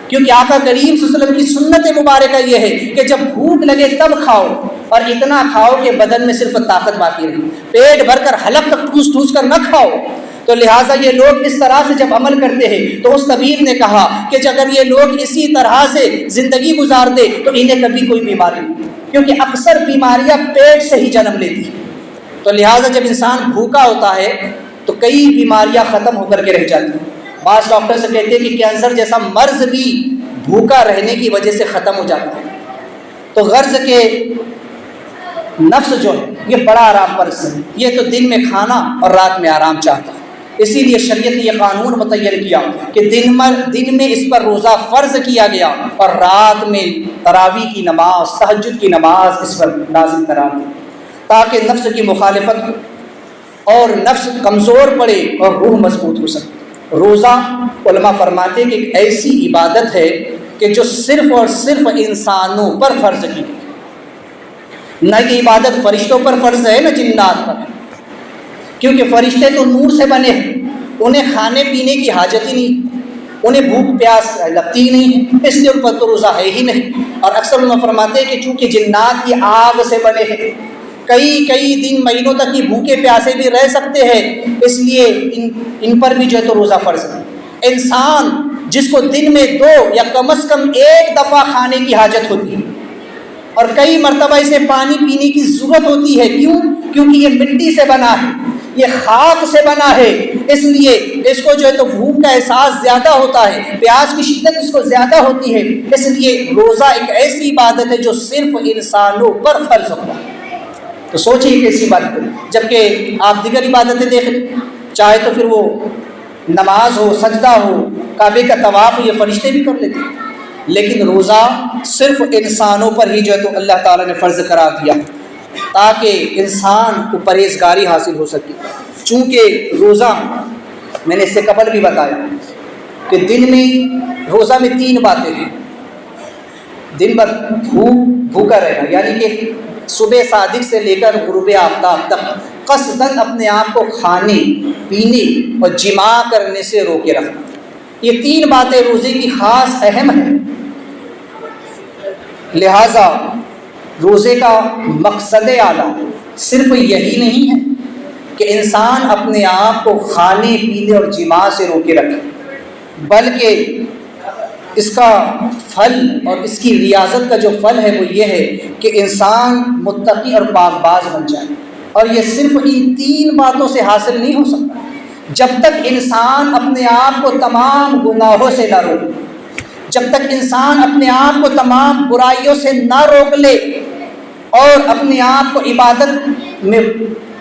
کیونکہ آقا کریم صلی اللہ علیہ وسلم کی سنت مبارکہ یہ ہے کہ جب بھوک لگے تب کھاؤ، اور اتنا کھاؤ کہ بدن میں صرف طاقت باقی رہے، پیٹ بھر کر حلق تک ٹھوس ٹھوس کر نہ کھاؤ۔ تو لہٰذا یہ لوگ اس طرح سے جب عمل کرتے ہیں تو اس طبیب نے کہا کہ اگر یہ لوگ اسی طرح سے زندگی گزار دے تو انہیں کبھی کوئی بیماری نہیں، کیونکہ اکثر بیماریاں پیٹ سے ہی جنم لیتی ہیں۔ تو لہٰذا جب انسان بھوکا ہوتا ہے تو کئی بیماریاں ختم ہو کر کے رہ جاتی ہیں۔ بعض ڈاکٹر سے کہتے ہیں کہ کینسر جیسا مرض بھی بھوکا رہنے کی وجہ سے ختم ہو جاتا ہے۔ تو غرض کے نفس جو ہے یہ بڑا آرام پرست ہے، یہ تو دن میں کھانا اور رات میں آرام چاہتا ہے۔ اسی لیے شریعت نے یہ قانون متعین کیا کہ دن میں اس پر روزہ فرض کیا گیا، اور رات میں تراویح کی نماز، تہجد کی نماز اس پر نازل قرار دی، تاکہ نفس کی مخالفت اور نفس کمزور پڑے اور روح مضبوط ہو سکے۔ روزہ علماء فرماتے ہیں کہ ایک ایسی عبادت ہے کہ جو صرف اور صرف انسانوں پر فرض کی گئی، نہ یہ عبادت فرشتوں پر فرض ہے نہ جنات پر، کیونکہ فرشتے تو نور سے بنے ہیں، انہیں کھانے پینے کی حاجت ہی نہیں، انہیں بھوک پیاس لگتی ہی نہیں، اس لیے ان پر تو روزہ ہے ہی نہیں۔ اور اکثر انہوں فرماتے ہیں کہ چونکہ جنات کی آگ سے بنے ہیں، کئی دن مہینوں تک یہ بھوکے پیاسے بھی رہ سکتے ہیں، اس لیے ان پر بھی جو ہے تو روزہ فرض ہے۔ انسان جس کو دن میں 2 یا کم از کم 1 دفعہ کھانے کی حاجت ہوتی ہے اور کئی مرتبہ اسے پانی پینے کی ضرورت ہوتی ہے، کیونکہ یہ مٹی سے بنا ہے، یہ خاک سے بنا ہے، اس لیے اس کو جو ہے تو بھوک کا احساس زیادہ ہوتا ہے، پیاس کی شدت اس کو زیادہ ہوتی ہے، اس لیے روزہ ایک ایسی عبادت ہے جو صرف انسانوں پر فرض ہوتا ہے۔ تو سوچیے کیسی عبادت ہے، جبکہ آپ دیگر عبادتیں دیکھ لیں، چاہے تو پھر وہ نماز ہو، سجدہ ہو، کعبے کا طواف ہو، یہ فرشتے بھی کر لیتے ہیں، لیکن روزہ صرف انسانوں پر ہی جو ہے تو اللہ تعالیٰ نے فرض قرار دیا تاکہ انسان کو پرہیزگاری حاصل ہو سکے۔ چونکہ روزہ میں نے اس سے قبل بھی بتایا کہ دن میں روزہ میں 3 باتیں ہیں۔ دن بھر بھوکا رہنا، یعنی کہ صبح صادق سے لے کر غروب آفتاب تک قصداً اپنے آپ کو کھانے پینے اور جماع کرنے سے روکے رکھنا، یہ 3 باتیں روزے کی خاص اہم ہیں۔ لہذا روزے کا مقصد اعلیٰ صرف یہی نہیں ہے کہ انسان اپنے آپ کو کھانے پینے اور جماع سے روکے رکھے، بلکہ اس کا پھل اور اس کی ریاضت کا جو پھل ہے وہ یہ ہے کہ انسان متقی اور پاک باز بن جائے، اور یہ صرف ان 3 باتوں سے حاصل نہیں ہو سکتا جب تک انسان اپنے آپ کو تمام گناہوں سے نہ روکے، جب تک انسان اپنے آپ کو تمام برائیوں سے نہ روک لے اور اپنے آپ کو عبادت میں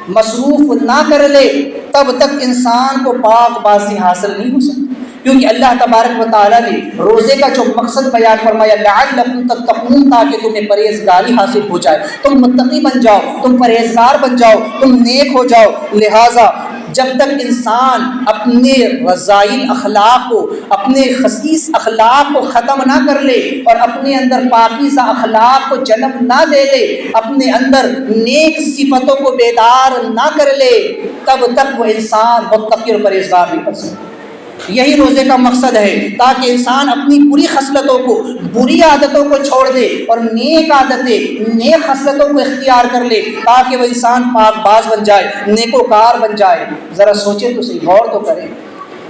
مصروف نہ کر لے، تب تک انسان کو پاک بازی حاصل نہیں ہو سکتی۔ کیونکہ اللہ تبارک و تعالیٰ نے روزے کا جو مقصد بیان فرمایا لعلکم تتقون، تاکہ تمہیں پرہیزگاری حاصل ہو جائے، تم متقی بن جاؤ، تم پرہیزگار بن جاؤ، تم نیک ہو جاؤ۔ لہٰذا جب تک انسان اپنے رذائل اخلاق کو، اپنے خسیس اخلاق کو ختم نہ کر لے اور اپنے اندر پاکیزہ اخلاق کو جنم نہ دے لے، اپنے اندر نیک صفتوں کو بیدار نہ کر لے، تب تک وہ انسان متقی اور پرہیزگار نہیں بن سکتا۔ یہی روزے کا مقصد ہے، تاکہ انسان اپنی بری خصلتوں کو، بری عادتوں کو چھوڑ دے اور نیک عادتیں، نیک خصلتوں کو اختیار کر لے، تاکہ وہ انسان پاک باز بن جائے، نیکوکار بن جائے۔ ذرا سوچیں تو صحیح، غور تو کریں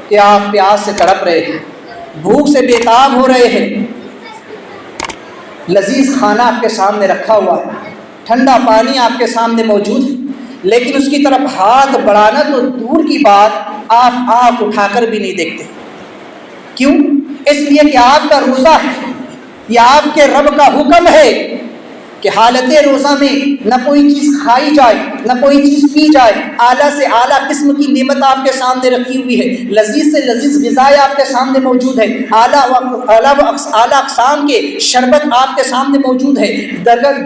کہ آپ پیاس سے تڑپ رہے ہیں، بھوک سے بےتاب ہو رہے ہیں، لذیذ کھانا آپ کے سامنے رکھا ہوا ہے، ٹھنڈا پانی آپ کے سامنے موجود ہے، لیکن اس کی طرف ہاتھ بڑھانا تو دور کی بات، آپ آنکھ اٹھا کر بھی نہیں دیکھتے۔ کیوں؟ اس لیے کہ آپ کا روزہ ہے، یہ آپ کے رب کا حکم ہے کہ حالت روزہ میں نہ کوئی چیز کھائی جائے، نہ کوئی چیز پی جائے، اعلیٰ سے اعلیٰ قسم کی نعمت آپ کے سامنے رکھی ہوئی ہے، لذیذ سے لذیذ غذائیں آپ کے سامنے موجود ہے، اعلیٰ اقسام کے شربت آپ کے سامنے موجود ہے،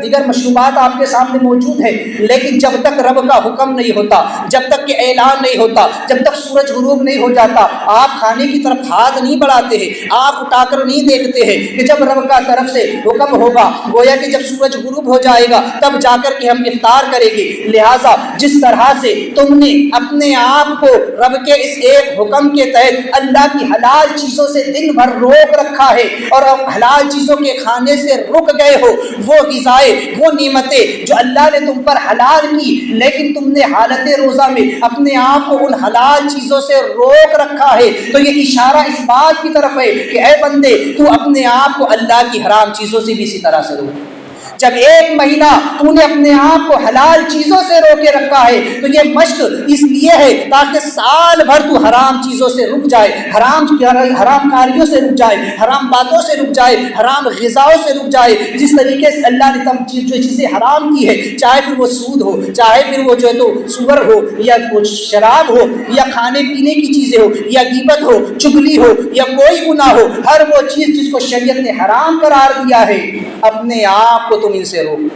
دیگر مشروبات آپ کے سامنے موجود ہے، لیکن جب تک رب کا حکم نہیں ہوتا، جب تک کہ اعلان نہیں ہوتا، جب تک سورج غروب نہیں ہو جاتا، آپ کھانے کی طرف ہاتھ نہیں بڑھاتے ہیں، آنکھ اٹھا کر نہیں دیکھتے ہیں کہ جب رب کا طرف سے حکم ہوگا، گویا کہ جب سورج غروب ہو جائے گا تب جا کر کے ہم افطار کریں گے۔ لہٰذا جس طرح سے تم نے اپنے آپ کو رب کے اس ایک حکم کے تحت اللہ کی حلال چیزوں سے دن بھر روک رکھا ہے اور حلال چیزوں کے کھانے سے رک گئے ہو، وہ غذائیں، وہ نعمتیں جو اللہ نے تم پر حلال کی، لیکن تم نے حالت روزہ میں اپنے آپ کو ان حلال چیزوں سے روک رکھا ہے، تو یہ اشارہ اس بات کی طرف ہے کہ اے بندے، تو اپنے آپ کو اللہ کی حرام چیزوں سے بھی اسی طرح سے روک۔ جب 1 مہینہ تو نے اپنے آپ کو حلال چیزوں سے روکے رکھا ہے، تو یہ مشق اس لیے ہے تاکہ سال بھر تو حرام چیزوں سے رک جائے، حرام کاریوں سے رک جائے، حرام باتوں سے رک جائے، حرام غذاؤں سے رک جائے۔ جس طریقے سے اللہ نے جو چیزیں حرام کی ہے، چاہے پھر وہ سود ہو، چاہے پھر وہ جو ہے تو سور ہو، یا کچھ شراب ہو، یا کھانے پینے کی چیزیں ہو، یا غیبت ہو، چغلی ہو، یا کوئی گناہ ہو، ہر وہ چیز جس کو شریعت نے حرام قرار دیا ہے، اپنے آپ کو تم ان سے روکو۔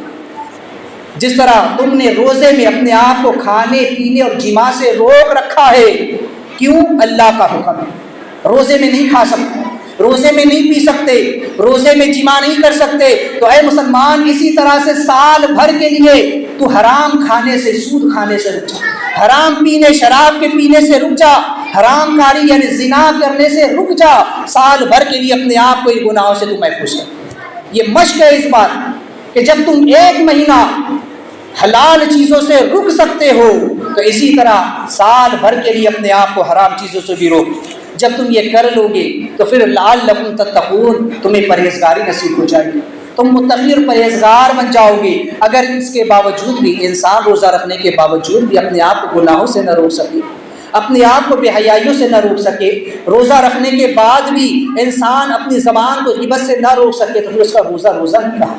جس طرح تم نے روزے میں اپنے آپ کو کھانے پینے اور جماع سے روک رکھا ہے، کیوں؟ اللہ کا حکم ہے، روزے میں نہیں کھا سکتے، روزے میں نہیں پی سکتے، روزے میں جماع نہیں کر سکتے، تو اے مسلمان اسی طرح سے سال بھر کے لیے تو حرام کھانے سے، سود کھانے سے رک جا، حرام پینے شراب کے پینے سے رک جا، حرام کاری یعنی زنا کرنے سے رک جا، سال بھر کے لیے اپنے آپ کو ان گناہوں سے تو محفوظ کر۔ یہ مشق ہے اس بات کہ جب تم ایک مہینہ حلال چیزوں سے رک سکتے ہو تو اسی طرح سال بھر کے لیے اپنے آپ کو حرام چیزوں سے بھی روک۔ جب تم یہ کر لو گے تو پھر لعلکم تتقون، تمہیں پرہیزگاری نصیب ہو جائے گی، تم متقی اور پرہیزگار بن جاؤ گے۔ اگر اس کے باوجود بھی انسان روزہ رکھنے کے باوجود بھی اپنے آپ کو گناہوں سے نہ روک سکے، اپنے آپ کو بے حیائیوں سے نہ روک سکے، روزہ رکھنے کے بعد بھی انسان اپنی زبان کو غیبت سے نہ روک سکے، تو پھر اس کا روزہ نہیں رہا۔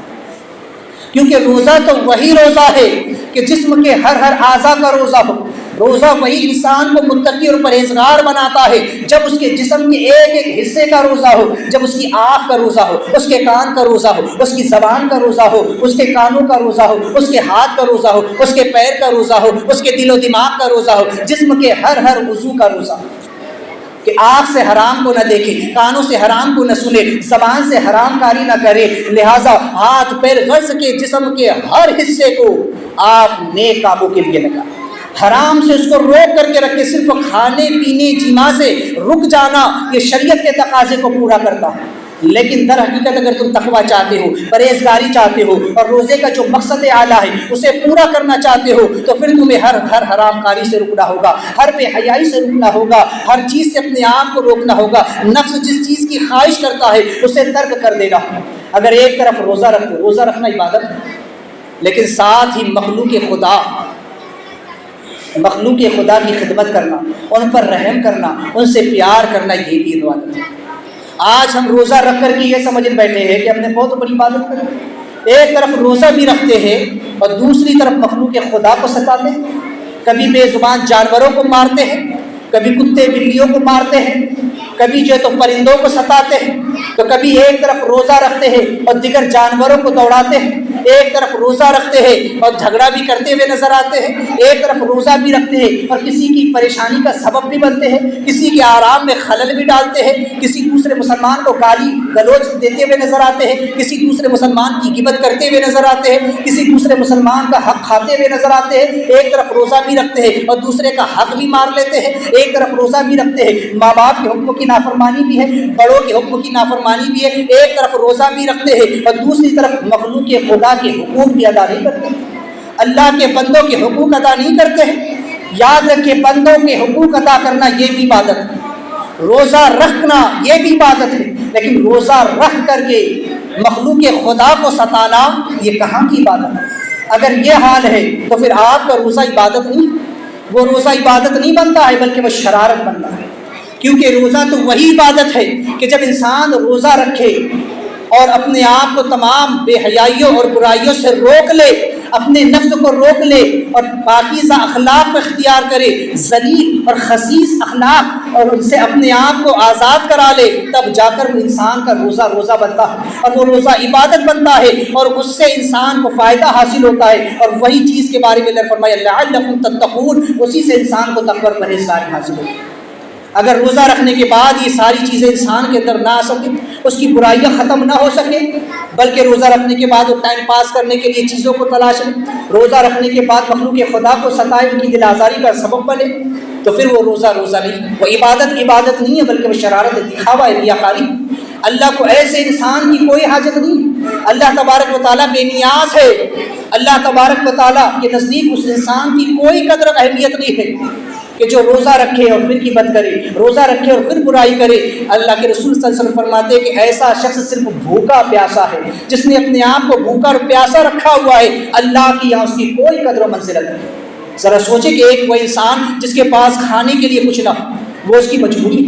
کیونکہ روزہ تو وہی روزہ ہے کہ جسم کے ہر اعضاء کا روزہ ہو۔ روزہ وہی انسان کو متقی اور پرہیزگار بناتا ہے جب اس کے جسم کے ایک ایک حصے کا روزہ ہو، جب اس کی آنکھ کا روزہ ہو، اس کے کان کا روزہ ہو، اس کی زبان کا روزہ ہو، اس کے کانوں کا روزہ ہو، اس کے ہاتھ کا روزہ ہو، اس کے پیر کا روزہ ہو، اس کے دل و دماغ کا روزہ ہو، جسم کے ہر عضو کا روزہ ہو، کہ آنکھ سے حرام کو نہ دیکھے، کانوں سے حرام کو نہ سنے، زبان سے حرام کاری نہ کرے، لہٰذا ہاتھ پیر غرض کے جسم کے ہر حصے کو آپ نیک کاموں کے لیے لگا، حرام سے اس کو روک کر کے رکھے۔ صرف کھانے پینے جماع سے رک جانا یہ شریعت کے تقاضے کو پورا کرتا ہے، لیکن در حقیقت اگر تم تقویٰ چاہتے ہو، پرہیزگاری چاہتے ہو اور روزے کا جو مقصد اعلیٰ ہے اسے پورا کرنا چاہتے ہو، تو پھر تمہیں ہر حرام کاری سے رکنا ہوگا، ہر بے حیائی سے رکنا ہوگا، ہر چیز سے اپنے آپ کو روکنا ہوگا، نفس جس چیز کی خواہش کرتا ہے اسے ترک کر دینا۔ اگر ایک طرف روزہ رکھنا عبادت ہے، لیکن ساتھ ہی مخلوق خدا کی خدمت کرنا، ان پر رحم کرنا، ان سے پیار کرنا، یہ بھی عبادت ہے۔ آج ہم روزہ رکھ کر کے یہ سمجھ بیٹھے ہیں کہ ہم نے بہت بڑی عبادت کری، ایک طرف روزہ بھی رکھتے ہیں اور دوسری طرف مخلوق خدا کو ستاتے ہیں، کبھی بے زبان جانوروں کو مارتے ہیں، کبھی کتے بلیوں کو مارتے ہیں، کبھی جو ہے تو پرندوں کو ستاتے ہیں، تو کبھی ایک طرف روزہ رکھتے ہیں اور دیگر جانوروں کو دوڑاتے ہیں، ایک طرف روزہ رکھتے ہیں اور جھگڑا بھی کرتے ہوئے نظر آتے ہیں، ایک طرف روزہ بھی رکھتے ہیں اور کسی کی پریشانی کا سبب بھی بنتے ہیں، کسی کے آرام میں خلل بھی ڈالتے ہیں، کسی دوسرے مسلمان کو گالی گلوچ دیتے ہوئے نظر آتے ہیں، کسی دوسرے مسلمان کی غیبت کرتے ہوئے نظر آتے ہیں، کسی دوسرے مسلمان کا حق کھاتے ہوئے نظر آتے ہیں۔ ایک طرف روزہ بھی رکھتے ہیں اور دوسرے کا حق بھی مار لیتے ہیں، ایک طرف روزہ بھی رکھتے ہیں، ماں باپ کے حکم کی نافرمانی بھی ہے، بڑوں کے حکم کی نافرمانی بھی ہے، ایک طرف روزہ بھی رکھتے ہیں اور دوسری طرف مخلوق خدا کے حقوق بھی ادا نہیں کرتے، اللہ کے بندوں کے حقوق ادا نہیں کرتے ہیں۔ یاد رکھیں، بندوں کے حقوق ادا کرنا یہ بھی عبادت ہے، روزہ رکھنا یہ بھی عبادت ہے، لیکن روزہ رکھ کر کے مخلوق خدا کو ستانا یہ کہاں کی عبادت ہے؟ اگر یہ حال ہے تو پھر آپ کا روزہ عبادت نہیں، وہ روزہ عبادت نہیں بنتا ہے بلکہ وہ شرارت بنتا ہے، کیونکہ روزہ تو وہی عبادت ہے کہ جب انسان روزہ رکھے اور اپنے آپ کو تمام بے حیائیوں اور برائیوں سے روک لے، اپنے نفس کو روک لے اور پاکیزہ اخلاق کو اختیار کرے، ذلیل اور خسیس اخلاق اور ان سے اپنے آپ کو آزاد کرا لے، تب جا کر وہ انسان کا روزہ بنتا ہے اور وہ روزہ عبادت بنتا ہے اور اس سے انسان کو فائدہ حاصل ہوتا ہے، اور وہی چیز کے بارے میں اللہ فرمایا لعلکم تتقون، اسی سے انسان کو تقوی اور پرہیزگاری حاصل ہوتی ہے۔ اگر روزہ رکھنے کے بعد یہ ساری چیزیں انسان کے اندر نہ آ سکیں، اس کی برائیاں ختم نہ ہو سکیں، بلکہ روزہ رکھنے کے بعد وہ ٹائم پاس کرنے کے لیے چیزوں کو تلاش لے، روزہ رکھنے کے بعد مخلوق خدا کو ستائے، ان کی دل آزاری کا سبب بنے، تو پھر وہ روزہ نہیں، وہ عبادت نہیں ہے بلکہ وہ شرارت ہے، دکھاوا ہے، ریاکاری۔ اللہ کو ایسے انسان کی کوئی حاجت نہیں، اللہ تبارک و تعالیٰ بے نیاز ہے، اللہ تبارک و تعالیٰ کے نزدیک اس انسان کی کوئی قدر و اہمیت نہیں ہے کہ جو روزہ رکھے اور پھر غیبت کرے، روزہ رکھے اور پھر برائی کرے۔ اللہ کے رسول صلی اللہ علیہ وسلم فرماتے ہیں کہ ایسا شخص صرف بھوکا پیاسا ہے، جس نے اپنے آپ کو بھوکا اور پیاسا رکھا ہوا ہے، اللہ کی یہاں اس کی کوئی قدر و منزلت نہیں۔ ذرا سوچیں کہ ایک وہ انسان جس کے پاس کھانے کے لیے کچھ نہ ہو، وہ اس کی مجبوری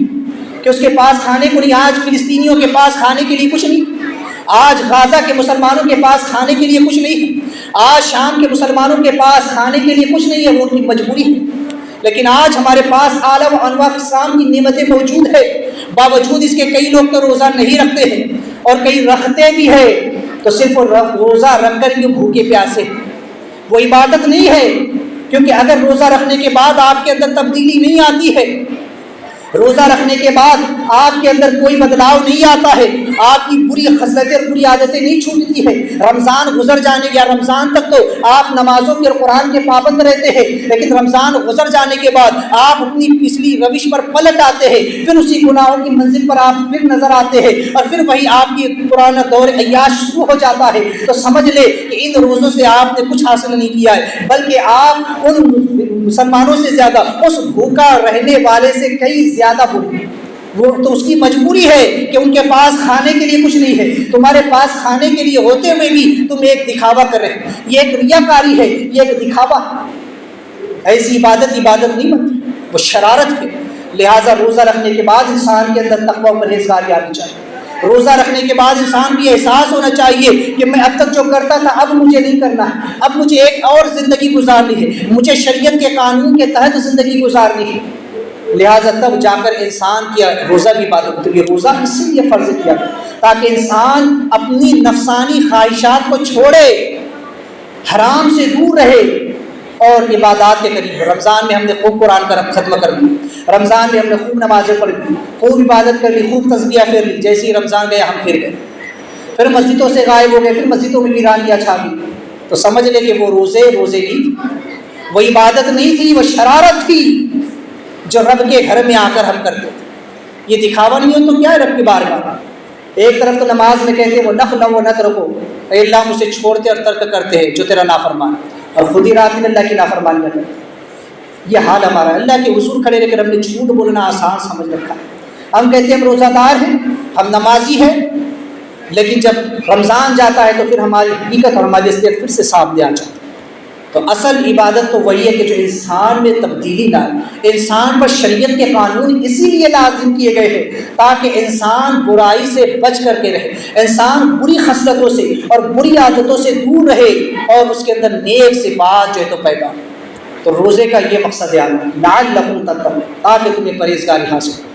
کہ اس کے پاس کھانے کو نہیں۔ آج فلسطینیوں کے پاس کھانے کے لیے کچھ نہیں، آج غزہ کے مسلمانوں کے پاس کھانے کے لیے کچھ نہیں، آج شام کے مسلمانوں کے پاس کھانے کے لیے کچھ نہیں ہے، وہ ان کی مجبوری ہے۔ لیکن آج ہمارے پاس اعلیٰ و انواع اقسام کی نعمتیں موجود ہے، باوجود اس کے کئی لوگ تو روزہ نہیں رکھتے ہیں اور کئی رکھتے بھی ہیں، تو صرف روزہ رکھ کر کیوں بھوکے پیاسے، وہ عبادت نہیں ہے۔ کیونکہ اگر روزہ رکھنے کے بعد آپ کے اندر تبدیلی نہیں آتی ہے، روزہ رکھنے کے بعد آپ کے اندر کوئی بدلاؤ نہیں آتا ہے، آپ کی بری خصلتیں اور بری عادتیں نہیں چھوٹتی ہے۔ رمضان گزر جانے یا رمضان تک تو آپ نمازوں کے اور قرآن کے پابند رہتے ہیں، لیکن رمضان گزر جانے کے بعد آپ اپنی پچھلی روش پر پلٹ آتے ہیں، پھر اسی گناہوں کی منزل پر آپ پھر نظر آتے ہیں، اور پھر وہی آپ کی پرانا دور عیاش شروع ہو جاتا ہے۔ تو سمجھ لے کہ ان روزوں سے آپ نے کچھ حاصل نہیں کیا ہے، بلکہ آپ ان مسلمانوں سے زیادہ، اس بھوکا رہنے والے سے کئی زیادہ بھوکے، وہ تو اس کی مجبوری ہے کہ ان کے پاس کھانے کے لیے کچھ نہیں ہے، تمہارے پاس کھانے کے لیے ہوتے ہوئے بھی تم ایک دکھاوا کر رہے ہو، یہ ایک ریاکاری ہے، یہ ایک دکھاوا ہے۔ ایسی عبادت نہیں بنتی، وہ شرارت ہے۔ لہٰذا روزہ رکھنے کے بعد انسان کے اندر تقوی و پرہیزگاری آنی چاہیے۔ روزہ رکھنے کے بعد انسان کو یہ احساس ہونا چاہیے کہ میں اب تک جو کرتا تھا اب مجھے نہیں کرنا ہے، اب مجھے ایک اور زندگی گزارنی ہے، مجھے شریعت کے قانون کے تحت زندگی گزارنی ہے۔ لہٰذا تب جا کر انسان کی روزہ کی بات ہوتی ہے۔ روزہ اسی لیے فرض کیا تاکہ انسان اپنی نفسانی خواہشات کو چھوڑے، حرام سے دور رہے اور عبادات کے قریب۔ رمضان میں ہم نے خوب قرآن کا ختم کر لیا، رمضان میں ہم نے خوب نمازیں پڑھ لی، خوب عبادت کر لی، خوب تسبیح پھیر لی۔ جیسے ہی رمضان گیا ہم پھر گئے، پھر مسجدوں سے غائب ہو گئے، پھر مسجدوں میں ویرانیاں چھا گئی۔ تو سمجھ لے کہ وہ روزے نہیں تھے، وہ عبادت نہیں تھی، وہ شرارت تھی جو رب کے گھر میں آ کر ہم کرتے تھے۔ یہ دکھاوا نہیں ہو تو کیا ہے رب کی بارگاہ؟ ایک طرف تو نماز میں کہتے ہیں وہ نفل و نترکو، اے اللہ مجھ سے چھوڑتے اور ترک کرتے ہیں جو تیرا نافرمان، اور خود ہی رات میں اللہ کی نافرمانی کرتے ہیں۔ یہ حال ہمارا ہے۔ اللہ کے حضور کھڑے رہ کر ہم نے جھوٹ بولنا آسان سمجھ رکھا ہے۔ ہم کہتے ہیں ہم روزہ دار ہیں، ہم نمازی ہیں، لیکن جب رمضان جاتا ہے تو پھر ہماری حقیقت اور ہماری اصلیت پھر سے سامنے آ جاتی ہے۔ تو اصل عبادت تو وہی ہے کہ جو انسان میں تبدیلی لائے۔ انسان پر شریعت کے قانون اسی لیے لازم کیے گئے ہیں تاکہ انسان برائی سے بچ کر کے رہے، انسان بری خصلتوں سے اور بری عادتوں سے دور رہے اور اس کے اندر نیک صفات جو ہے تو پیدا ہو۔ تو روزے کا یہ مقصد ہے لعلکم تتقون، تاکہ تمہیں پرہیزگاری حاصل ہو۔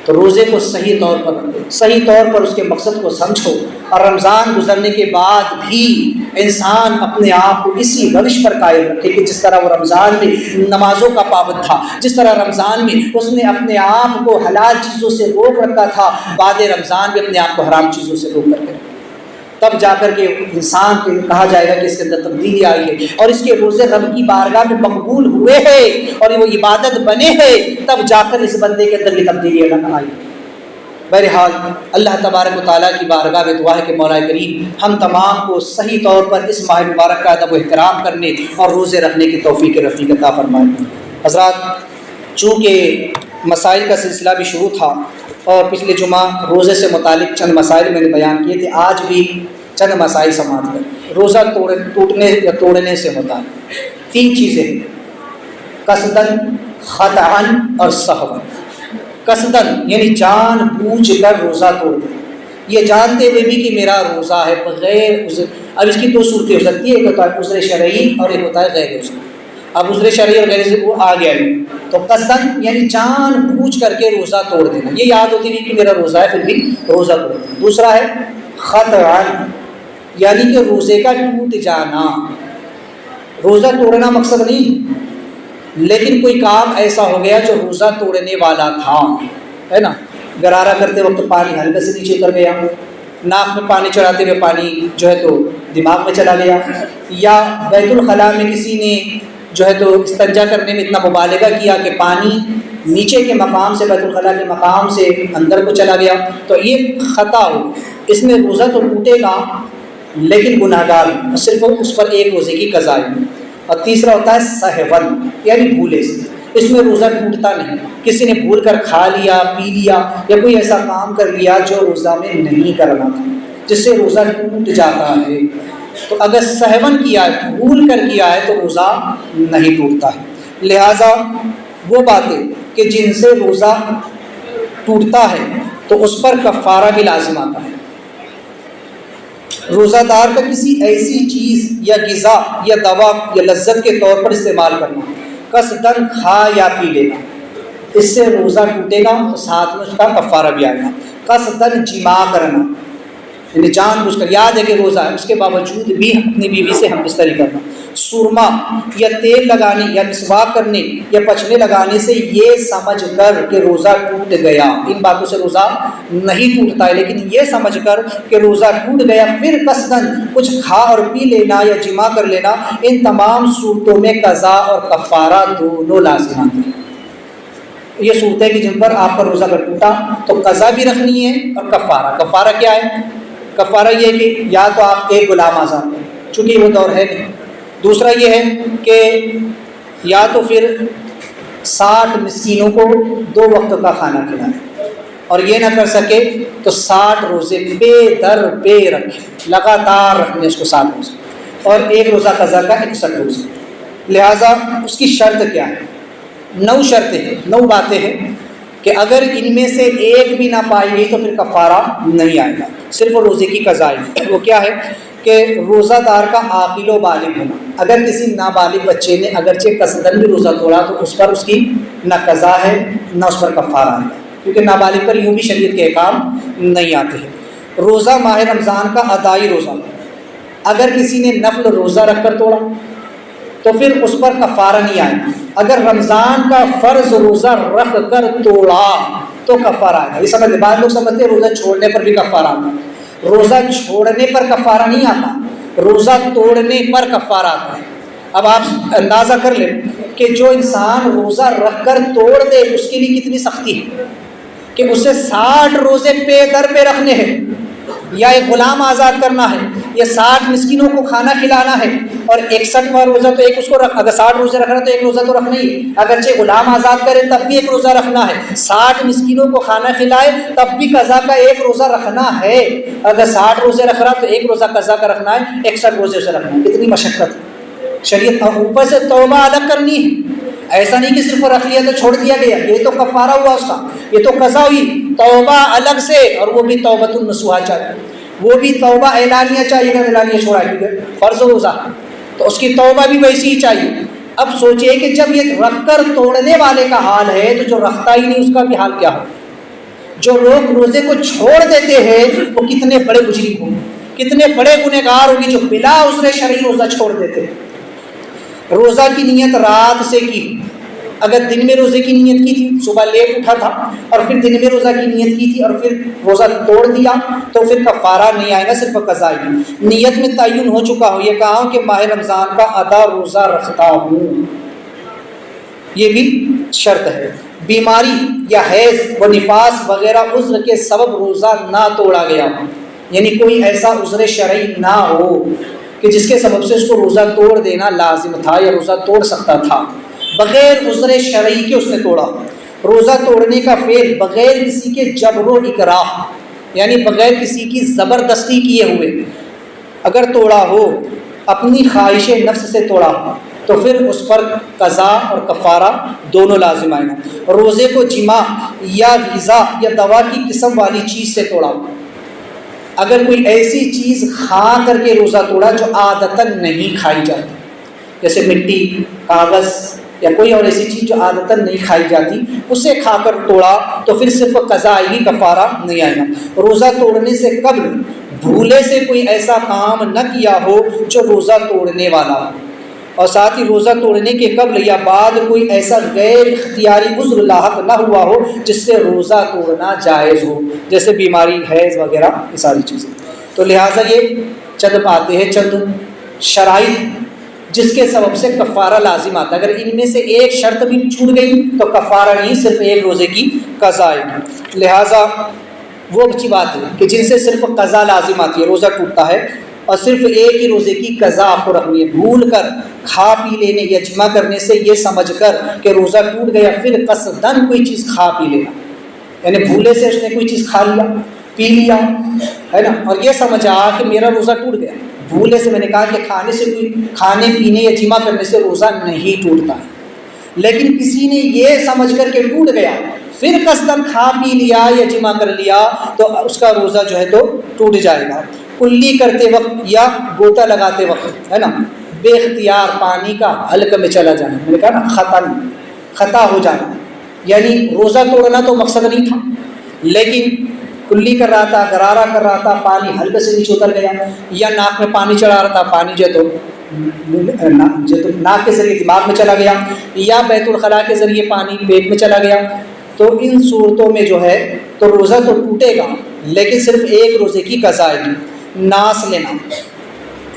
تو روزے کو صحیح طور پر اس کے مقصد کو سمجھو، اور رمضان گزرنے کے بعد بھی انسان اپنے آپ کو اسی روش پر قائم رکھے کہ جس طرح وہ رمضان میں نمازوں کا پابند تھا، جس طرح رمضان میں اس نے اپنے آپ کو حلال چیزوں سے روک رکھا تھا، بعد رمضان میں اپنے آپ کو حرام چیزوں سے روک کر کے رکھا۔ تب جا کر کے انسان کو کہا جائے گا کہ اس کے اندر تبدیلی آئی ہے اور اس کے روزے رب کی بارگاہ میں مقبول ہوئے ہیں اور وہ عبادت بنے ہیں، تب جا کر اس بندے کے اندر یہ تبدیلی آئی۔ بہرحال اللہ تبارک و تعالیٰ کی بارگاہ میں دعا ہے کہ مولا کریم ہم تمام کو صحیح طور پر اس ماہ مبارک کا ادب و احترام کرنے اور روزے رکھنے کی توفیق رفیق عطا فرمائے۔ حضرات، چونکہ مسائل کا سلسلہ بھی شروع تھا اور پچھلے جمعہ روزے سے متعلق چند مسائل میں نے بیان کیے تھے، آج بھی چند مسائل سماعت کریں۔ روزہ ٹوٹنے یا توڑنے سے متعلق 3 چیزیں ہیں: قصدن، خطأً اور سہواً۔ قصدن یعنی جان بوجھ کر روزہ توڑ دیں، یہ جانتے ہوئے بھی کہ میرا روزہ ہے بغیر عذر۔ اب اس کی 2 صورتیں ہو سکتی ہے، ایک ہوتا ہے عذر شرعی اور ایک ہوتا ہے غیر عذر۔ اب عذر شرعی اور غیر عذر وہ آ گیا ہے، تو قصدن یعنی جان بوجھ کر کے روزہ توڑ دینا، یہ یاد ہوتی نہیں کہ میرا روزہ ہے پھر بھی روزہ توڑ دینا۔ دوسرا ہے خطأً یعنی کہ روزے کا ٹوٹ جانا۔ روزہ توڑنا مقصد نہیں، لیکن کوئی کام ایسا ہو گیا جو روزہ توڑنے والا تھا، ہے نا، غرارہ کرتے وقت پانی حلقے سے نیچے اتر گیا، ناک میں پانی چڑھاتے ہوئے پانی جو ہے تو دماغ میں چلا گیا، یا بیت الخلاء میں کسی نے جو ہے تو استنجا کرنے میں اتنا مبالغہ کیا کہ پانی نیچے کے مقام سے بیت الخلاء کے مقام سے اندر کو چلا گیا، تو یہ خطا ہو، اس میں روزہ تو ٹوٹے گا لیکن گناہگار صرف اس پر ایک روزے کی قضا ہے۔ اور تیسرا ہوتا ہے سہون یعنی بھولے سے، اس میں روزہ ٹوٹتا نہیں، کسی نے بھول کر کھا لیا، پی لیا یا کوئی ایسا کام کر لیا جو روزہ میں نہیں کرنا تھا، جس سے روزہ ٹوٹ جاتا ہے۔ تو اگر سہون کیا ہے، بھول کر کیا ہے، تو روزہ نہیں ٹوٹتا ہے۔ لہٰذا وہ باتیں کہ جن سے روزہ ٹوٹتا ہے تو اس پر کفارہ بھی لازم آتا ہے۔ روزہ دار کا کسی ایسی چیز یا غذا یا دوا یا لذت کے طور پر استعمال کرنا، قصدن کھا یا پی لینا، اس سے روزہ ٹوٹے گا تو ساتھ میں اس کا کفارہ بھی آئے گا۔ قصدن جماع کرنا یعنی جان بوجھ کر، یاد ہے کہ روزہ ہے اس کے باوجود بھی اپنی بیوی سے ہم بستری کرنا، سرما یا تیل لگانے یا مسواک کرنے یا پچھنے لگانے سے یہ سمجھ کر کہ روزہ ٹوٹ گیا، ان باتوں سے روزہ نہیں ٹوٹتا ہے، لیکن یہ سمجھ کر کہ روزہ ٹوٹ گیا پھر قصداً کچھ کھا اور پی لینا یا جمع کر لینا، ان تمام صورتوں میں قضا اور کفارہ دونوں لازم ہیں۔ یہ صورتیں کہ جن پر آپ کا روزہ اگر ٹوٹا تو قضا بھی رکھنی ہے اور کفارہ۔ کفارہ کیا ہے؟ کفارہ یہ کہ یا تو آپ ایک غلام آزاد کریں، چونکہ وہ دور ہے نہیں، دوسرا یہ ہے کہ یا تو پھر 60 مسکینوں کو 2 وقت کا کھانا کھلائیں، اور یہ نہ کر سکے تو 60 روزے پے در پے رکھیں، لگاتار رکھنے اس کو 60 روزے، اور ایک روزہ قضا کا 61 روزے۔ لہٰذا اس کی شرط کیا ہے؟ 9 شرطیں ہیں، 9 باتیں ہیں کہ اگر ان میں سے ایک بھی نہ پائی گئی تو پھر کفارہ نہیں آئے گا، صرف روزے کی قضا ہے۔ وہ کیا ہے کہ روزہ دار کا عاقل و بالغ ہونا۔ اگر کسی نابالغ بچے نے اگرچہ قصداً بھی روزہ توڑا تو اس پر اس کی نہ قضا ہے نہ اس پر کفارہ ہے، کیونکہ نابالغ پر یوں بھی شریعت کے احکام نہیں آتے ہیں۔ روزہ ماہ رمضان کا ادائی روزہ، اگر کسی نے نفل روزہ رکھ کر توڑا تو پھر اس پر کفارہ نہیں آئے گا۔ اگر رمضان کا فرض روزہ رکھ کر توڑا تو کفارہ آئے گا۔ یہ سمجھتے، بعض لوگ سمجھتے ہیں روزہ چھوڑنے پر بھی کفارہ آتا ہے۔ روزہ چھوڑنے پر کفارہ نہیں آتا، روزہ توڑنے پر کفارہ آتا ہے۔ اب آپ اندازہ کر لیں کہ جو انسان روزہ رکھ کر توڑ دے اس کے لیے کتنی سختی ہے کہ اسے 60 روزے پے در پہ رکھنے ہیں، یا ایک غلام آزاد کرنا ہے، یا 60 مسکینوں کو کھانا کھلانا ہے، اور 61واں روزہ تو ایک اس کو رکھ، اگر 60 روزے رکھنا تو ایک روزہ تو رکھنا ہی ہے، اگرچہ غلام آزاد کرے تب بھی ایک روزہ رکھنا ہے، 60 مسکینوں کو کھانا کھلائے تب بھی قضا کا ایک روزہ رکھنا ہے، اگر 60 روزے رکھ رہا تو ایک روزہ قضا کا رکھنا ہے، 61 روزے سے رکھنا ہے۔ کتنی مشقت ہے شریعت، اوپر سے توبہ الگ کرنی ہے، ایسا نہیں کہ صرف رکھ لیا تو چھوڑ دیا گیا، یہ تو کفارہ ہوا اس کا، یہ تو قضا ہوئی، توبہ الگ سے، اور وہ بھی توبۃ النصوحہ چاہیے، وہ بھی توبہ اعلانیہ چاہیے، اگر اعلانیہ چھوڑا ہے کیونکہ فرض روزہ تو اس کی توبہ بھی ویسی ہی چاہیے۔ اب سوچئے کہ جب یہ رکھ کر توڑنے والے کا حال ہے تو جو رکھتا ہی نہیں اس کا بھی حال کیا ہو؟ جو لوگ روزے کو چھوڑ دیتے ہیں وہ کتنے بڑے مجرم ہوں، کتنے بڑے گنہگار ہوں گے جو بلا عذر شرعی روزہ چھوڑ دیتے ہیں۔ روزہ کی نیت رات سے کی، اگر دن میں روزے کی نیت کی تھی، صبح لیٹ اٹھا تھا اور پھر دن میں روزہ کی نیت کی تھی اور پھر روزہ توڑ دیا تو پھر کفارہ نہیں آئے گا، صرف قضا ہی۔ نیت میں تعین ہو چکا ہو، یہ کہا ہوں کہ ماہ رمضان کا ادا روزہ رکھتا ہوں، یہ بھی شرط ہے۔ بیماری یا حیض و نفاس وغیرہ عذر کے سبب روزہ نہ توڑا گیا ہو، یعنی کوئی ایسا عذر شرعی نہ ہو کہ جس کے سبب سے اس کو روزہ توڑ دینا لازم تھا یا روزہ توڑ سکتا تھا، بغیر عذر شرعی کے اس نے توڑا۔ روزہ توڑنے کا فعل بغیر کسی کے جبر و اکراہ، یعنی بغیر کسی کی زبردستی کیے ہوئے اگر توڑا ہو، اپنی خواہش نفس سے توڑا ہو تو پھر اس پر قضا اور کفارہ دونوں لازم آئے گا۔ روزے کو جماع یا غذا یا دوا کی قسم والی چیز سے توڑا ہو، اگر کوئی ایسی چیز کھا کر کے روزہ توڑا جو عادتاً نہیں کھائی جاتی، جیسے مٹی، کاغذ یا کوئی اور ایسی چیز جو عادتاً نہیں کھائی جاتی، اسے کھا کر توڑا تو پھر صرف قضا آئے گی، کفارہ نہیں آئے گا۔ روزہ توڑنے سے قبل بھولے سے کوئی ایسا کام نہ کیا ہو جو روزہ توڑنے والا ہو، اور ساتھ ہی روزہ توڑنے کے قبل یا بعد کوئی ایسا غیر اختیاری عذر لاحق نہ ہوا ہو جس سے روزہ توڑنا جائز ہو، جیسے بیماری، حیض وغیرہ، یہ ساری چیزیں۔ تو لہٰذا یہ چند باتیں ہیں، چند شرائط جس کے سبب سے کفارہ لازم آتا ہے۔ اگر ان میں سے ایک شرط بھی چھوٹ گئی تو کفارہ نہیں، صرف ایک روزے کی قضا آئے گی۔ لہٰذا وہ اچھی بات ہے کہ جن سے صرف قضا لازم آتی ہے، روزہ ٹوٹتا ہے اور صرف ایک ہی روزے کی قضا آپ کو رکھنی ہے۔ بھول کر کھا پی لینے یا جمع کرنے سے یہ سمجھ کر کہ روزہ ٹوٹ گیا پھر قصداً کوئی چیز کھا پی لینا، یعنی بھولے سے اس نے کوئی چیز کھا لیا، پی لیا ہے نا، اور یہ سمجھا کہ میرا روزہ ٹوٹ گیا، بھولے سے، میں نے کہا کہ کھانے سے کوئی، کھانے پینے یا جمع کرنے سے روزہ نہیں ٹوٹتا ہے، لیکن کسی نے یہ سمجھ کر کہ ٹوٹ گیا پھر قصداً کھا پی لیا یا جمع کر لیا تو اس کا روزہ جو ہے تو ٹوٹ جائے گا۔ کلی کرتے وقت یا گوتا لگاتے وقت ہے نا، بے اختیار پانی کا حلق میں چلا جانا، میں نے کہا نا خطا ہو جانا، یعنی روزہ توڑنا تو مقصد نہیں تھا لیکن کلی کر رہا تھا، غرارہ کر رہا تھا، پانی حلق سے نیچے اتر گیا، یا ناک میں پانی چڑھا رہا تھا، پانی جو ہے تو ناک کے ذریعے دماغ میں چلا گیا یا بیت الخلاء کے ذریعے پانی پیٹ میں چلا گیا، تو ان صورتوں میں جو ہے تو روزہ تو ٹوٹے گا، لیکن صرف ایک روزے کی قضا آئے گی۔ ناس لینا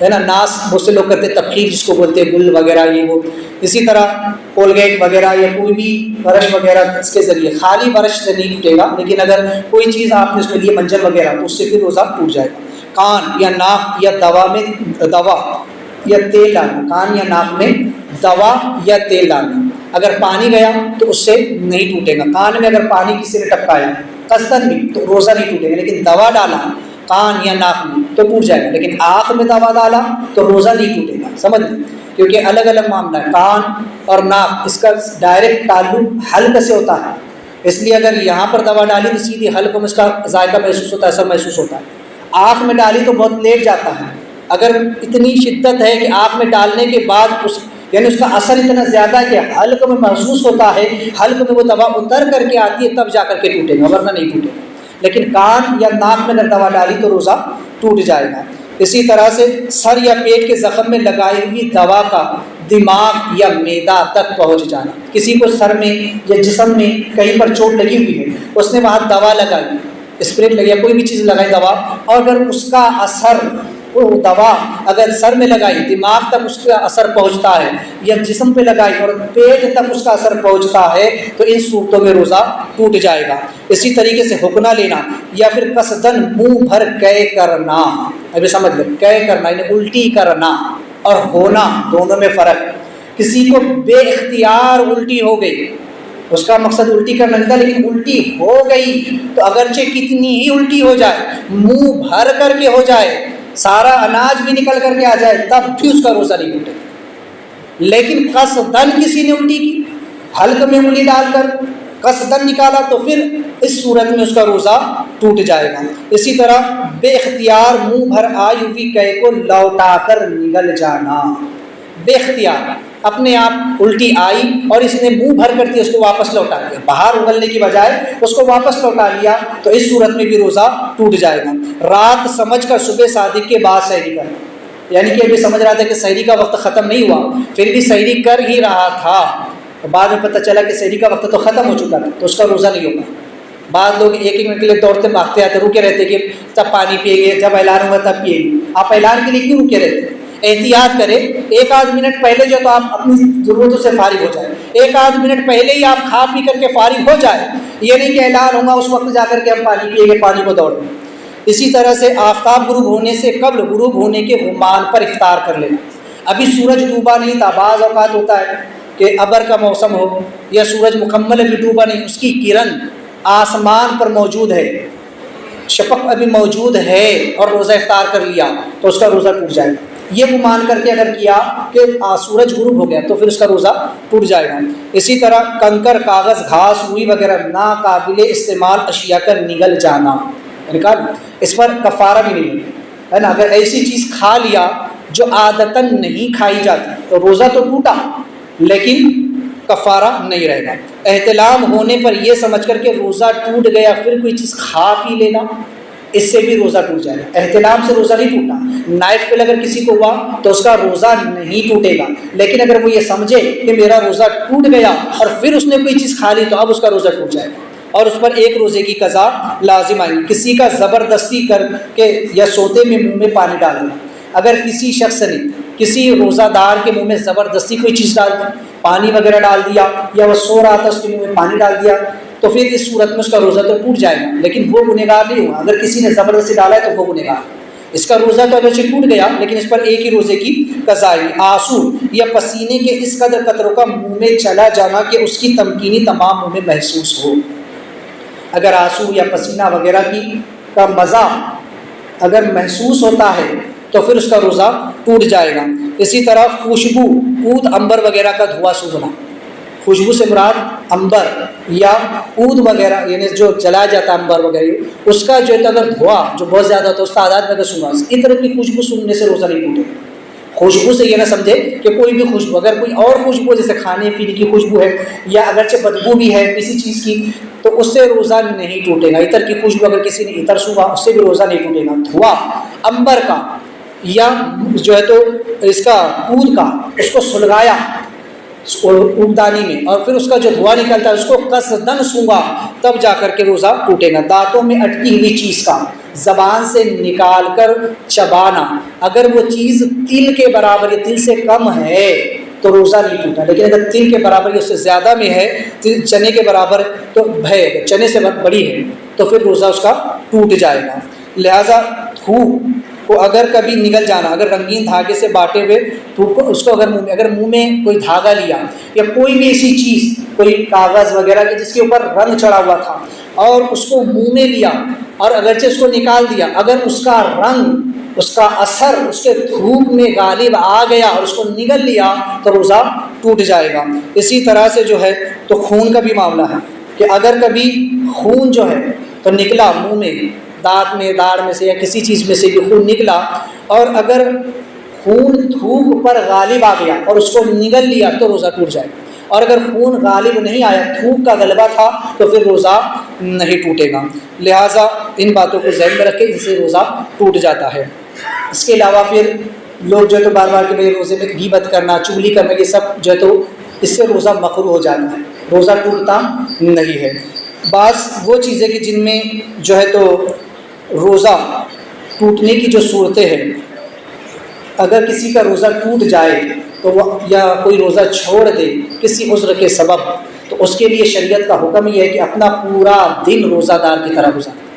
ہے نا، ناس بہت سے لوگ کرتے ہیں تبخیر جس کو بولتے ہیں، گل وغیرہ یہ وہ، اسی طرح کولگیٹ وغیرہ یا کوئی بھی برش وغیرہ اس کے ذریعے، خالی برش سے نہیں ٹوٹے گا، لیکن اگر کوئی چیز آپ نے اس میں لیے منجن وغیرہ تو اس سے پھر روزہ ٹوٹ جائے گا۔ کان یا ناک یا دوا یا تیل ڈالنا، کان یا ناک میں دوا یا تیل ڈالنا، اگر پانی گیا تو اس سے نہیں ٹوٹے گا۔ کان میں اگر پانی کسی نے ٹپکایا قصدن بھی تو روزہ نہیں ٹوٹے گا، لیکن دوا ڈالا کان یا ناک میں تو ٹوٹ جائے گا، لیکن آنکھ میں دوا ڈالا تو روزہ نہیں ٹوٹے گا، سمجھ لیں، کیونکہ الگ الگ معاملہ ہے۔ کان اور ناک اس کا ڈائریکٹ تعلق حلق سے ہوتا ہے، اس لیے اگر یہاں پر دوا ڈالی تو سیدھی حلق میں اس کا ذائقہ محسوس ہوتا ہے، اثر محسوس ہوتا ہے۔ آنکھ میں ڈالی تو بہت لیٹ جاتا ہے، اگر اتنی شدت ہے کہ آنکھ میں ڈالنے کے بعد یعنی اس کا اثر اتنا زیادہ ہے کہ حلق میں محسوس ہوتا ہے، حلق میں وہ دوا اتر کر کے آتی ہے تب جا کر کے ٹوٹے گا، ورنہ نہیں ٹوٹے گا۔ لیکن کان یا ناک میں اگر دوا ڈالی تو روزہ ٹوٹ جائے گا۔ اسی طرح سے سر یا پیٹ کے زخم میں لگائی ہوئی دوا کا دماغ یا معدہ تک پہنچ جانا، کسی کو سر میں یا جسم میں کہیں پر چوٹ لگی ہوئی ہے، اس نے وہاں دوا لگائی، اسپرے لگیا، کوئی بھی چیز لگائی دوا، اور اگر اس کا اثر وہ دوا اگر سر میں لگائی دماغ تک اس کا اثر پہنچتا ہے، یا جسم پہ لگائی اور پیٹ تک اس کا اثر پہنچتا ہے، تو ان صورتوں میں روزہ ٹوٹ جائے گا۔ اسی طریقے سے حقنہ لینا یا پھر قصدن منہ بھر قے کرنا، ابھی سمجھ لیں، قے کرنا یعنی الٹی کرنا اور ہونا دونوں میں فرق۔ کسی کو بے اختیار الٹی ہو گئی، اس کا مقصد الٹی کرنا نہیں تھا لیکن الٹی ہو گئی، تو اگرچہ کتنی ہی الٹی ہو جائے، منہ بھر کر کے ہو جائے، سارا اناج بھی نکل کر کے آ جائے، تب بھی اس کا روزہ نہیں ٹوٹے۔ لیکن قصدن کسی نے الٹی کی، حلق میں انگلی ڈال کر قصدن نکالا، تو پھر اس صورت میں اس کا روزہ ٹوٹ جائے گا۔ اسی طرح بے اختیار منہ بھر آئی ہوئی قے کو لوٹا کر نگل جانا، بے اختیار اپنے آپ الٹی آئی اور اس نے منہ بھر کر کے اس کو واپس لوٹا لیا، باہر اگلنے کی بجائے اس کو واپس لوٹا لیا، تو اس صورت میں بھی روزہ ٹوٹ جائے گا۔ رات سمجھ کر صبح صادق کے بعد سحری کرنا، یعنی کہ ابھی سمجھ رہا تھا کہ سحری کا وقت ختم نہیں ہوا، پھر بھی سحری کر ہی رہا تھا، بعد میں پتہ چلا کہ سحری کا وقت تو ختم ہو چکا تھا، تو اس کا روزہ نہیں ہوگا۔ بعض لوگ ایک منٹ کے لیے دوڑتے بھاگتے آتے، رکے رہتے کہ تب پانی پیے گے، جب اعلان ہوگا تب پیے گے۔ آپ اعلان کے لیے کیوں رکے رہتے؟ احتیاط کریں، ایک آدھ منٹ پہلے جو تو آپ اپنی ضرورتوں سے فارغ ہو جائیں، ایک آدھ منٹ پہلے ہی آپ کھا پی کر کے فارغ ہو جائیں، یہ نہیں کہ اعلان ہوگا اس وقت جا کر کے ہم پانی پیئیں گے، پانی کو دوڑیں۔ اسی طرح سے آفتاب غروب ہونے سے قبل غروب ہونے کے غمان پر افطار کر لینا، ابھی سورج ڈوبا نہیں تھا، بعض اوقات ہوتا ہے کہ ابر کا موسم ہو یا سورج مکمل ابھی ڈوبا نہیں، اس کی کرن آسمان پر موجود ہے، شفق ابھی موجود ہے اور روزہ افطار کر لیا تو اس کا روزہ ٹوٹ جائے گا۔ یہ گمان کر کے اگر کیا کہ سورج غروب ہو گیا تو پھر اس کا روزہ ٹوٹ جائے گا۔ اسی طرح کنکر، کاغذ، گھاس، روئی وغیرہ ناقابل استعمال اشیاء کا نگل جانا، اس پر کفارہ بھی نہیں ہے نا، اگر ایسی چیز کھا لیا جو عادتاً نہیں کھائی جاتی تو روزہ تو ٹوٹا لیکن کفارہ نہیں رہے گا۔ احتلام ہونے پر یہ سمجھ کر کہ روزہ ٹوٹ گیا پھر کوئی چیز کھا پی لینا، اس سے بھی روزہ ٹوٹ جائے گا۔ احتلام سے روزہ نہیں ٹوٹا، نائٹ پہ اگر کسی کو ہوا تو اس کا روزہ نہیں ٹوٹے گا، لیکن اگر وہ یہ سمجھے کہ میرا روزہ ٹوٹ گیا اور پھر اس نے کوئی چیز کھا لی تو اب اس کا روزہ ٹوٹ جائے گا اور اس پر ایک روزے کی قضا لازم آئے گی۔ کسی کا زبردستی کر کے یا سوتے میں منہ میں پانی ڈال دینا، اگر کسی شخص نے کسی روزہ دار کے منہ میں زبردستی کوئی چیز ڈال دی، پانی وغیرہ ڈال دیا، یا وہ سو رہا تھا اس کے منہ میں پانی ڈال دیا، تو پھر اس صورت میں اس کا روزہ تو ٹوٹ جائے گا لیکن وہ گنہگار نہیں ہوگا۔ اگر کسی نے زبردستی ڈالا ہے تو وہ گنہگار، اس کا روزہ تو اگرچہ ٹوٹ گیا لیکن اس پر ایک ہی روزے کی قضا ہے۔ آنسو یا پسینے کے اس قدر قطروں کا منہ میں چلا جانا کہ اس کی تمکینی تمام منہ میں محسوس ہو، اگر آنسو یا پسینہ وغیرہ کا مزہ اگر محسوس ہوتا ہے تو پھر اس کا روزہ ٹوٹ جائے گا۔ اسی طرح خوشبو، عود، عنبر وغیرہ کا دھواں سونگھنا، خوشبو سے مراد عنبر یا عود وغیرہ یعنی جو جلایا جاتا ہے عنبر وغیرہ، اس کا جو ہے اگر دھواں جو بہت زیادہ ہوتا ہے اس تعداد میں اگر سونگھا، اس طرح کی خوشبو سونگھنے سے روزہ نہیں ٹوٹے۔ خوشبو سے یہ نہ سمجھے کہ کوئی بھی خوشبو، اگر کوئی اور خوشبو جیسے کھانے پینے کی خوشبو ہے یا اگرچہ بدبو بھی ہے کسی چیز کی تو اس سے روزہ نہیں ٹوٹے گا۔ عطر کی خوشبو اگر کسی نے عطر سونگھا اس سے بھی روزہ نہیں ٹوٹے گا۔ دھواں عنبر کا یا جو ہے تو اس کا دودھ کا اس کو سلگایا اگدانی میں اور پھر اس کا جو دھواں نکلتا ہے اس کو قصدن سونگا تب جا کر کے روزہ ٹوٹے گا۔ دانتوں میں اٹکی ہوئی چیز کا زبان سے نکال کر چبانا، اگر وہ چیز تل کے برابر یا تل سے کم ہے تو روزہ نہیں ٹوٹا، لیکن اگر تل کے برابر یا اس سے زیادہ میں ہے، چنے کے برابر تو ہے، چنے سے بڑی ہے تو پھر روزہ اس کا ٹوٹ جائے گا۔ لہٰذا تھوک کو اگر کبھی نگل جانا، اگر رنگین دھاگے سے باٹے ہوئے تھوک کو اس کو اگر منہ میں کوئی دھاگا لیا یا کوئی بھی ایسی چیز، کوئی کاغذ وغیرہ کے جس کے اوپر رنگ چڑھا ہوا تھا اور اس کو منہ میں لیا اور اگرچہ اس کو نکال دیا، اگر اس کا رنگ، اس کا اثر اس کے تھوک میں غالب آ گیا اور اس کو نگل لیا تو روزہ ٹوٹ جائے گا۔ اسی طرح سے جو ہے تو خون کا بھی معاملہ ہے کہ اگر کبھی خون جو ہے تو نکلا منہ میں، دانت میں، داڑھ میں سے یا کسی چیز میں سے بھی خون نکلا اور اگر خون تھوک پر غالب آ گیا اور اس کو نگل لیا تو روزہ ٹوٹ جائے گا، اور اگر خون غالب نہیں آیا، تھوک کا غلبہ تھا تو پھر روزہ نہیں ٹوٹے گا۔ لہٰذا ان باتوں کو ذہن میں رکھیں، ان سے روزہ ٹوٹ جاتا ہے۔ اس کے علاوہ پھر لوگ جو ہے تو بار بار کہ میرے روزے میں غیبت کرنا، چغلی کرنا، یہ سب جو ہے تو اس سے روزہ مکروہ ہو جاتا ہے، روزہ ٹوٹتا نہیں ہے۔ بعض وہ چیزیں کہ جن میں جو ہے تو روزہ ٹوٹنے کی جو صورتیں ہیں، اگر کسی کا روزہ ٹوٹ جائے تو وہ یا کوئی روزہ چھوڑ دے کسی عذر کے سبب، تو اس کے لیے شریعت کا حکم یہ ہے کہ اپنا پورا دن روزہ دار کی طرح گزارے۔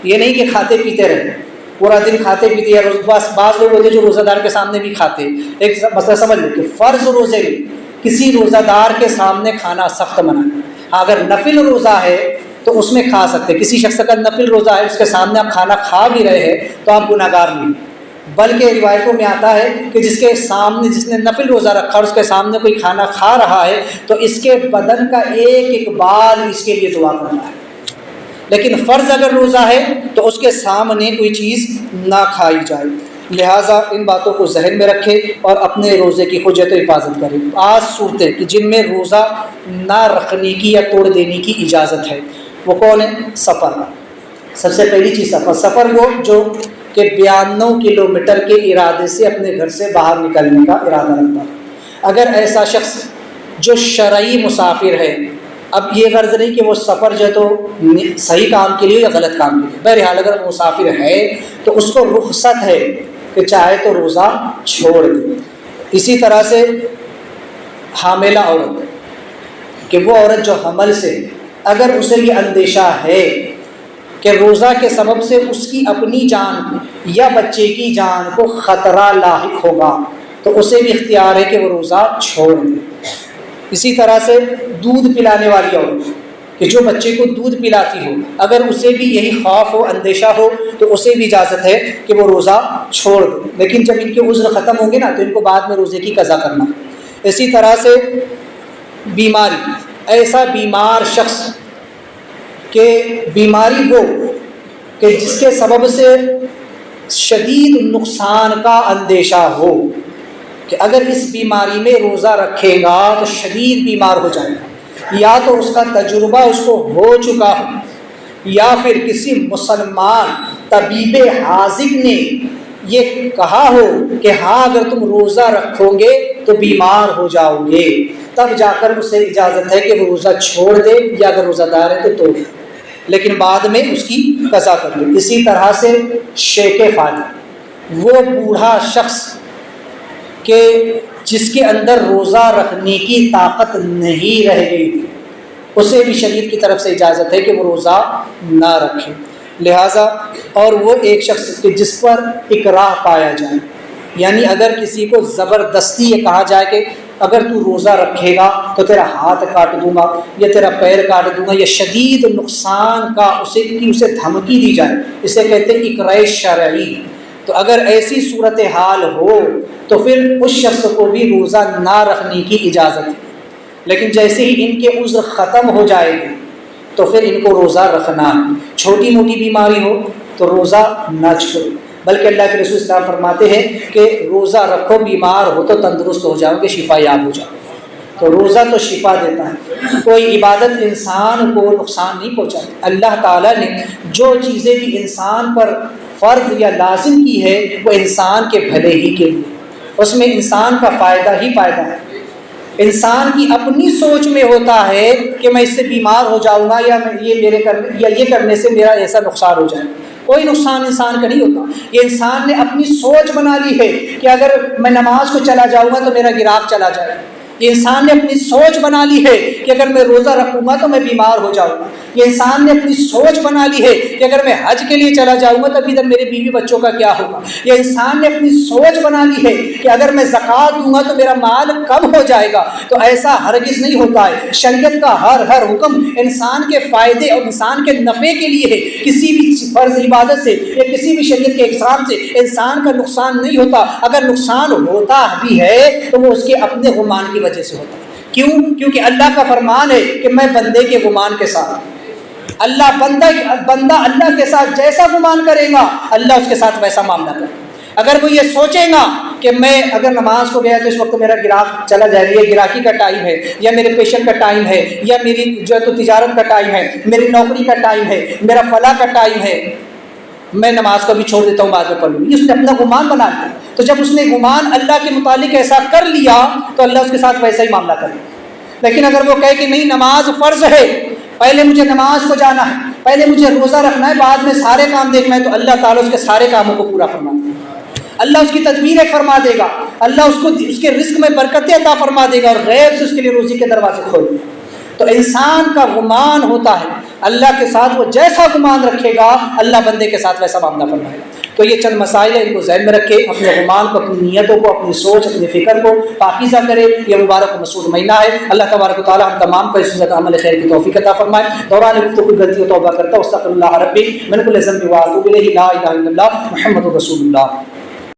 یہ نہیں کہ کھاتے پیتے رہے پورا دن، کھاتے پیتے یا بعض لوگ ہوتے جو روزہ دار کے سامنے بھی کھاتے۔ ایک مسئلہ سمجھ لیں کہ فرض روزے میں کسی روزہ دار کے سامنے کھانا سخت منع ہے۔ اگر نفل روزہ ہے تو اس میں کھا سکتے، کسی شخص کا نفل روزہ ہے اس کے سامنے آپ کھانا کھا بھی رہے ہیں تو آپ گناہ گار نہیں، بلکہ روایتوں میں آتا ہے کہ جس کے سامنے، جس نے نفل روزہ رکھا اور اس کے سامنے کوئی کھانا کھا رہا ہے تو اس کے بدن کا ایک ایک بال اس کے لیے دعا کرنا ہے، لیکن فرض اگر روزہ ہے تو اس کے سامنے کوئی چیز نہ کھائی جائے۔ لہٰذا ان باتوں کو ذہن میں رکھیں اور اپنے روزے کی حجت و حفاظت کریں۔ آج صورتیں کہ جن میں روزہ نہ رکھنے کی یا توڑ دینے کی اجازت ہے وہ کون ہے؟ سفر۔ سب سے پہلی چیز سفر وہ جو کہ 92 کلومیٹر کے ارادے سے اپنے گھر سے باہر نکلنے کا ارادہ رکھتا ہے۔ اگر ایسا شخص جو شرعی مسافر ہے، اب یہ غرض نہیں کہ وہ سفر جو ہے تو صحیح کام کے لیے یا غلط کام کے لیے، بہرحال اگر مسافر ہے تو اس کو رخصت ہے کہ چاہے تو روزہ چھوڑ دے۔ اسی طرح سے حاملہ عورت، کہ وہ عورت جو حمل سے، اگر اسے یہ اندیشہ ہے کہ روزہ کے سبب سے اس کی اپنی جان یا بچے کی جان کو خطرہ لاحق ہوگا تو اسے بھی اختیار ہے کہ وہ روزہ چھوڑ دے۔ اسی طرح سے دودھ پلانے والی عورت کہ جو بچے کو دودھ پلاتی ہو، اگر اسے بھی یہی خوف ہو، اندیشہ ہو تو اسے بھی اجازت ہے کہ وہ روزہ چھوڑ دے، لیکن جب ان کے عذر ختم ہوں گے نا تو ان کو بعد میں روزے کی قضا کرنا۔ اسی طرح سے بیماری، ایسا بیمار شخص کہ بیماری وہ کہ جس کے سبب سے شدید نقصان کا اندیشہ ہو کہ اگر اس بیماری میں روزہ رکھے گا تو شدید بیمار ہو جائے گا، یا تو اس کا تجربہ اس کو ہو چکا ہو یا پھر کسی مسلمان طبیب حاذق نے یہ کہا ہو کہ ہاں اگر تم روزہ رکھو گے تو بیمار ہو جاؤ گے، تب جا کر اسے اجازت ہے کہ وہ روزہ چھوڑ دے، یا اگر روزہ دار ہے تو توڑ دے، لیکن بعد میں اس کی قضا کر لے۔ اسی طرح سے شیخ فاضل، وہ بوڑھا شخص کہ جس کے اندر روزہ رکھنے کی طاقت نہیں رہ گئی، اسے بھی شریعت کی طرف سے اجازت ہے کہ وہ روزہ نہ رکھے۔ لہٰذا اور وہ ایک شخص کہ جس پر اکراہ پایا جائے، یعنی اگر کسی کو زبردستی یہ کہا جائے کہ اگر تو روزہ رکھے گا تو تیرا ہاتھ کاٹ دوں گا یا تیرا پیر کاٹ دوں گا، یا شدید نقصان کا اسے دھمکی دی جائے، اسے کہتے ہیں اکراہ شرعی۔ تو اگر ایسی صورتحال ہو تو پھر اس شخص کو بھی روزہ نہ رکھنے کی اجازت ہے، لیکن جیسے ہی ان کے عذر ختم ہو جائے گے تو پھر ان کو روزہ رکھنا ہے۔ چھوٹی موٹی بیماری ہو تو روزہ نہ چھوڑو، بلکہ اللہ کے رسول اسلام فرماتے ہیں کہ روزہ رکھو، بیمار ہو تو تندرست ہو جاؤ گے، شفا یاب ہو جاؤ۔ تو روزہ تو شفا دیتا ہے، کوئی عبادت انسان کو نقصان نہیں پہنچاتی۔ اللہ تعالیٰ نے جو چیزیں بھی انسان پر فرض یا لازم کی ہے وہ انسان کے بھلے ہی کے لیے، اس میں انسان کا فائدہ ہی فائدہ ہے۔ انسان کی اپنی سوچ میں ہوتا ہے کہ میں اس سے بیمار ہو جاؤں گا یا یہ کرنے سے میرا ایسا نقصان ہو جائے، کوئی نقصان انسان کا نہیں ہوتا۔ یہ انسان نے اپنی سوچ بنا لی ہے کہ اگر میں نماز کو چلا جاؤں گا تو میرا گراف چلا جائے۔ یہ انسان نے اپنی سوچ بنا لی ہے کہ اگر میں روزہ رکھوں گا تو میں بیمار ہو جاؤں گا۔ یہ انسان نے اپنی سوچ بنا لی ہے کہ اگر میں حج کے لیے چلا جاؤں گا تو ادھر میرے بیوی بچوں کا کیا ہوگا۔ یہ انسان نے اپنی سوچ بنا لی ہے کہ اگر میں زکوٰۃ دوں گا تو میرا مال کم ہو جائے گا۔ تو ایسا ہرگز نہیں ہوتا ہے۔ شریعت کا ہر حکم انسان کے فائدے اور انسان کے نفع کے لیے ہے۔ کسی بھی فرض عبادت سے یا کسی بھی شریعت کے احکام سے انسان کا نقصان نہیں ہوتا۔ اگر نقصان ہوتا بھی ہے تو وہ اس کے اپنے گمان کی وجہ سے ہوتا ہے۔ کیونکہ اللہ کا فرمان ہے کہ میں بندے کے گمان کے ساتھ، بندہ اللہ کے ساتھ جیسا گمان کرے گا اللہ اس کے ساتھ ویسا معاملہ کرے گا۔ اگر وہ یہ سوچے گا کہ میں اگر نماز کو گیا تو اس وقت میرا گراف چلا جائے گا، یہ گراہی کا ٹائم ہے یا میرے پیشن کا ٹائم ہے یا میری جو ہے تو تجارت کا ٹائم ہے، میری نوکری کا ٹائم ہے، میرا فلاں کا ٹائم ہے، میں نماز کو بھی چھوڑ دیتا ہوں، بعد میں پڑھ لوں گی۔ اس نے اپنا گمان بنا لیا۔ تو جب اس نے گمان اللہ کے متعلق ایسا کر لیا تو اللہ اس کے ساتھ ویسا ہی معاملہ کرے۔ لیکن اگر وہ کہے کہ نہیں نماز فرض ہے، پہلے مجھے نماز کو جانا ہے، پہلے مجھے روزہ رکھنا ہے، بعد میں سارے کام دیکھنا ہے، تو اللہ تعالیٰ اس کے سارے کاموں کو پورا فرما دے گا۔ اللہ اس کی تدبیریں فرما دے گا، اللہ اس کے رزق میں برکتیں عطا فرما دے گا اور غیب سے اس کے لیے روزی کے دروازے کھول دے گا۔ تو انسان کا گمان ہوتا ہے، اللہ کے ساتھ وہ جیسا گمان رکھے گا اللہ بندے کے ساتھ ویسا معاملہ فرمائے گا۔ تو یہ چند مسائل ہیں، ان کو ذہن میں رکھے، اپنے گمان کو، اپنی نیتوں کو، اپنی سوچ، اپنی فکر کو پاکیزہ کرے۔ یہ مبارک و مسعود مہینہ ہے۔ اللہ تبارک و تعالیٰ ہم تمام کو اس عزت عمل خیر کی توفیق عطا فرمائے۔ دوران گفتگو غلطی و توبہ کرتا ہوں، استغفر اللہ ربی من کل ذنب و اتوب الیہ، لا الہ الا اللہ محمد رسول اللہ۔